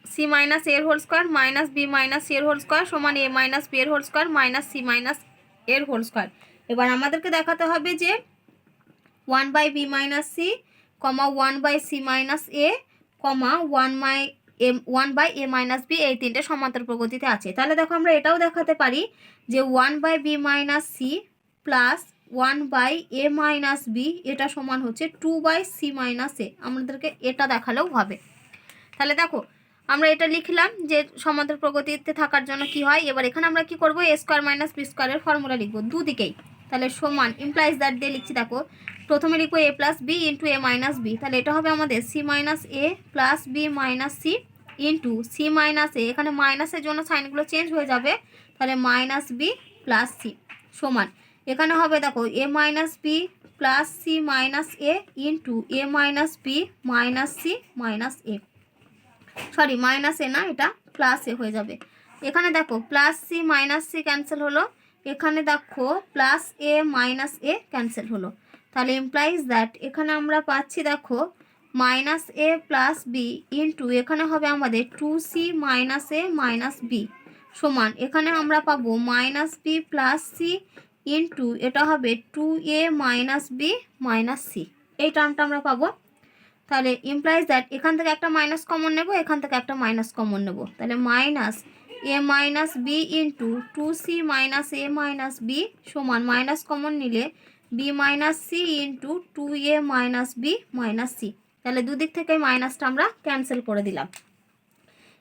সি মাইনাস এর whole square minus B minus C এর হোল স্কোয়ার সমান এ মাইনাস বি এর whole square minus C minus এর হোল স্কোয়ার। এবার আমাদেরকে দেখাতে হবে যে 1/b minus C comma 1/c minus A comma 1/a minus B এই তিনটে সমান্তর প্রগতিতে আছে। তাহলে দেখো আমরা এটাও দেখাতে পারি যে 1/b minus C plus 1/a minus B এটা সমান হচ্ছে 2/c মাইনাস এ, আমাদেরকে এটা দেখালেও হবে। তাহলে দেখো আমরা এটা লিখলাম যে সমান্তর প্রগতিতে থাকার জন্য কি হয়। এবার এখানে আমরা কি করব, এ স্কোয়ার মাইনাস বি স্কোয়ারের ফর্মুলা লিখবো দুদিকেই, তাহলে সমান ইমপ্লাইজ দ্যাট দিয়ে লিখছি। দেখো প্রথমে লিখবো A plus B into A minus B, তাহলে এটা হবে আমাদের C minus A plus B minus C into C minus A, এখানে মাইনাসের জন্য সাইনগুলো চেঞ্জ হয়ে যাবে, তাহলে মাইনাস বি প্লাস সি সমান এখানে হবে দেখো a minus B plus c minus a into A minus B minus C minus a, sorry minus a না, এটা প্লাস এ হয়ে যাবে। এখানে দেখো plus c minus c cancel হলো, এখানে দেখো plus a minus a cancel হলো, তাহলে ইমপ্লাইজ দ্যাট এখানে আমরা পাচ্ছি দেখো মাইনাস এ প্লাস বি ইন্টু এখানে হবে আমাদের 2c মাইনাস এ মাইনাস বি সমান এখানে আমরা পাবো minus B plus C into এটা হবে 2a minus B minus C, এই টার্মটা আমরা পাবো। তাহলে ইমপ্লাইজ দ্যাট এখান থেকে একটা মাইনাস কমন নেব, এখান থেকে একটা মাইনাস কমন নেব, তাহলে মাইনাস এ minus B into 2c minus এ মাইনাস বি সমান মাইনাস কমন নিলে b minus C into 2a minus B minus c, তাহলে দুদিক থেকে মাইনাসটা আমরা ক্যান্সেল করে দিলাম।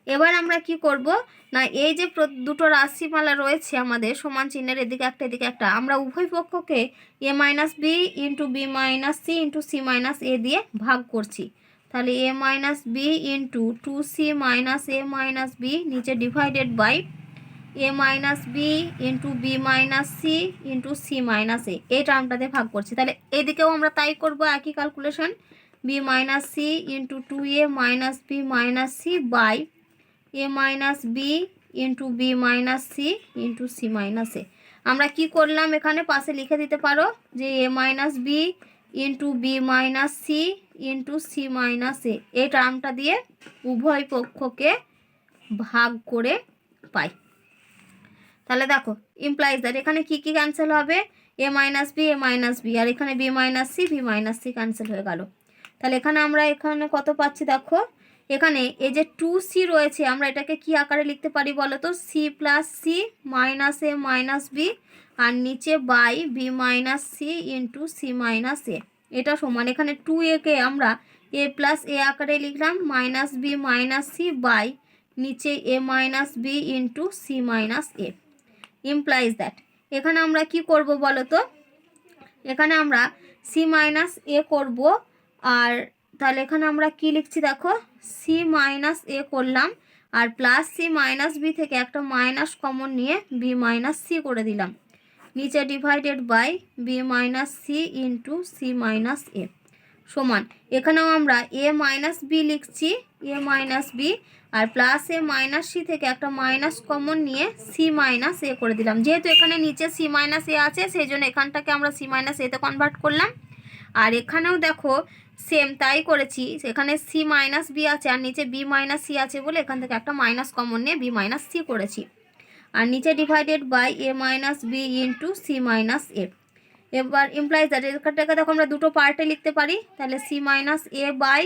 এবার আমরা কি করব না, এই যে দুটো রাশিমালা রয়েছে আমাদের সমান চিহ্নের এদিকে একটা এদিকে একটা, আমরা উভয় পক্ষকে a minus B into b minus C into C minus a দিয়ে ভাগ করছি, তাহলে a minus B into 2c minus A minus b নিচে divided by A minus B into b minus C into C minus a, এই টার্মটাতে ভাগ করছি। তাহলে এদিকেও আমরা তাই করব, একই calculation, b minus C into 2a minus B minus c by A minus B into b minus C into C minus a. আমরা কি করলাম এখানে পাশে লিখে দিতে পারো যে a minus B into b minus C into C minus a, এই টার্মটা দিয়ে উভয় পক্ষকে ভাগ করে পাই। তাহলে দেখো ইমপ্লাইজ দ্যাট এখানে কি কি ক্যান্সেল হবে, এ মাইনাস বি আর এখানে বি মাইনাস সি ক্যান্সেল হয়ে গেল। তাহলে এখানে আমরা এখানে কত পাচ্ছি দেখো, এখানে এই যে 2c রয়েছে আমরা এটাকে কি আকারে লিখতে পারি বলো তো, সি প্লাস সি মাইনাস এ মাইনাস বি আর নিচে by B minus C into C minus a, এটা সমান এখানে 2a কে আমরা এ প্লাস এ আকারে লিখলাম minus B minus c by নিচে a minus B into C minus a. Implies that এখানে আমরা কি করব বলো তো, এখানে আমরা সি মাইনাস এ করব, আর তাহলে এখানে আমরা কি লিখছি দেখো সি মাইনাস এ করলাম আর প্লাস সি মাইনাস বি থেকে একটা মাইনাস কমন নিয়ে বি মাইনাস সি করে দিলাম, নিচে divided by B minus C into C minus এ সমান এখানেও আমরা এ মাইনাস বি লিখছি, এ মাইনাস বি আর প্লাস এ মাইনাস সি থেকে একটা মাইনাস কমন নিয়ে সি মাইনাস এ করে দিলাম, যেহেতু এখানে নিচে সি মাইনাস এ আছে সেই জন্য এখানটাকে আমরা সি মাইনাস এতে কনভার্ট করলাম। আর এখানেও দেখো সেম তাই করেছি, এখানে সি মাইনাস বি আছে আর নিচে বি মাইনাস সি আছে বলে এখান থেকে একটা মাইনাস কমন নিয়ে বি মাইনাস সি করেছি, আর নিচে divided by A minus B into C minus a. এবার ইমপ্লাইজ দ্যাট এখানটাকে দেখো আমরা দুটো পার্টে লিখতে পারি, তাহলে c minus a by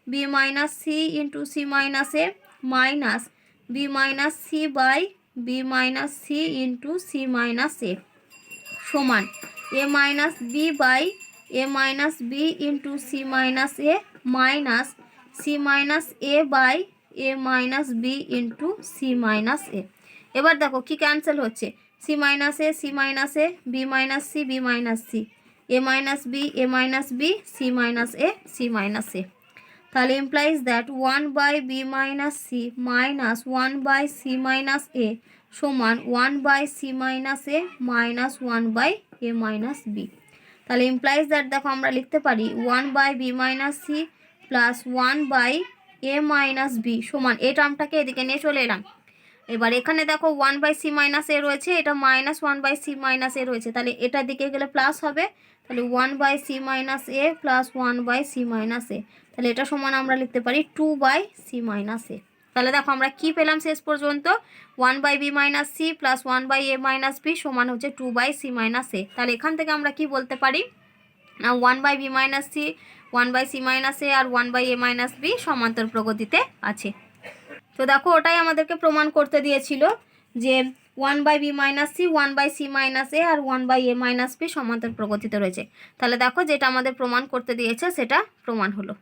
B minus C into C minus A minus B minus c by B minus C into C minus এ সমান এ minus b by A minus B into C minus A minus C minus a by A minus B into C minus a. এবার দেখো কি ক্যান্সেল হচ্ছে, c minus a b minus c a minus b c minus a, তাহলে implies that 1 by B minus C minus 1 by C minus এ সমান 1 by C minus A minus 1 by A minus B. তাহলে ইমপ্লাইজ দ্যাট দেখো আমরা লিখতে পারি 1 by B minus C plus 1 by A minus B সমান, এই টার্মটাকে এদিকে নিয়ে চলে এলাম। এবার এখানে দেখো 1 বাই সি মাইনাস এ রয়েছে, এটা minus 1 by C minus a রয়েছে, তাহলে এটার দিকে গেলে প্লাস হবে, তাহলে 1 by C minus A plus 1 by C minus a, তাহলে এটা সমান আমরা লিখতে পারি 2 বাই সি মাইনাস এ। তাহলে দেখো আমরা কি পেলাম শেষ পর্যন্ত, 1 by B minus C plus 1 by A minus B সমান হচ্ছে 2 বাই সি মাইনাস এ। তাহলে এখান থেকে আমরা কি বলতে পারি না 1 by B minus C 1 by C minus A আর 1 বাই এ মাইনাস বি সমান্তর প্রগতিতে আছে। তো দেখো ওটাই আমাদেরকে প্রমাণ করতে দিয়েছিল যে 1 by B minus C 1 by C minus A আর 1 বাই এ মাইনাস বি সমান্তর প্রগতিতে রয়েছে। তাহলে দেখো যেটা আমাদের প্রমাণ করতে দিয়েছে সেটা প্রমাণ হলো।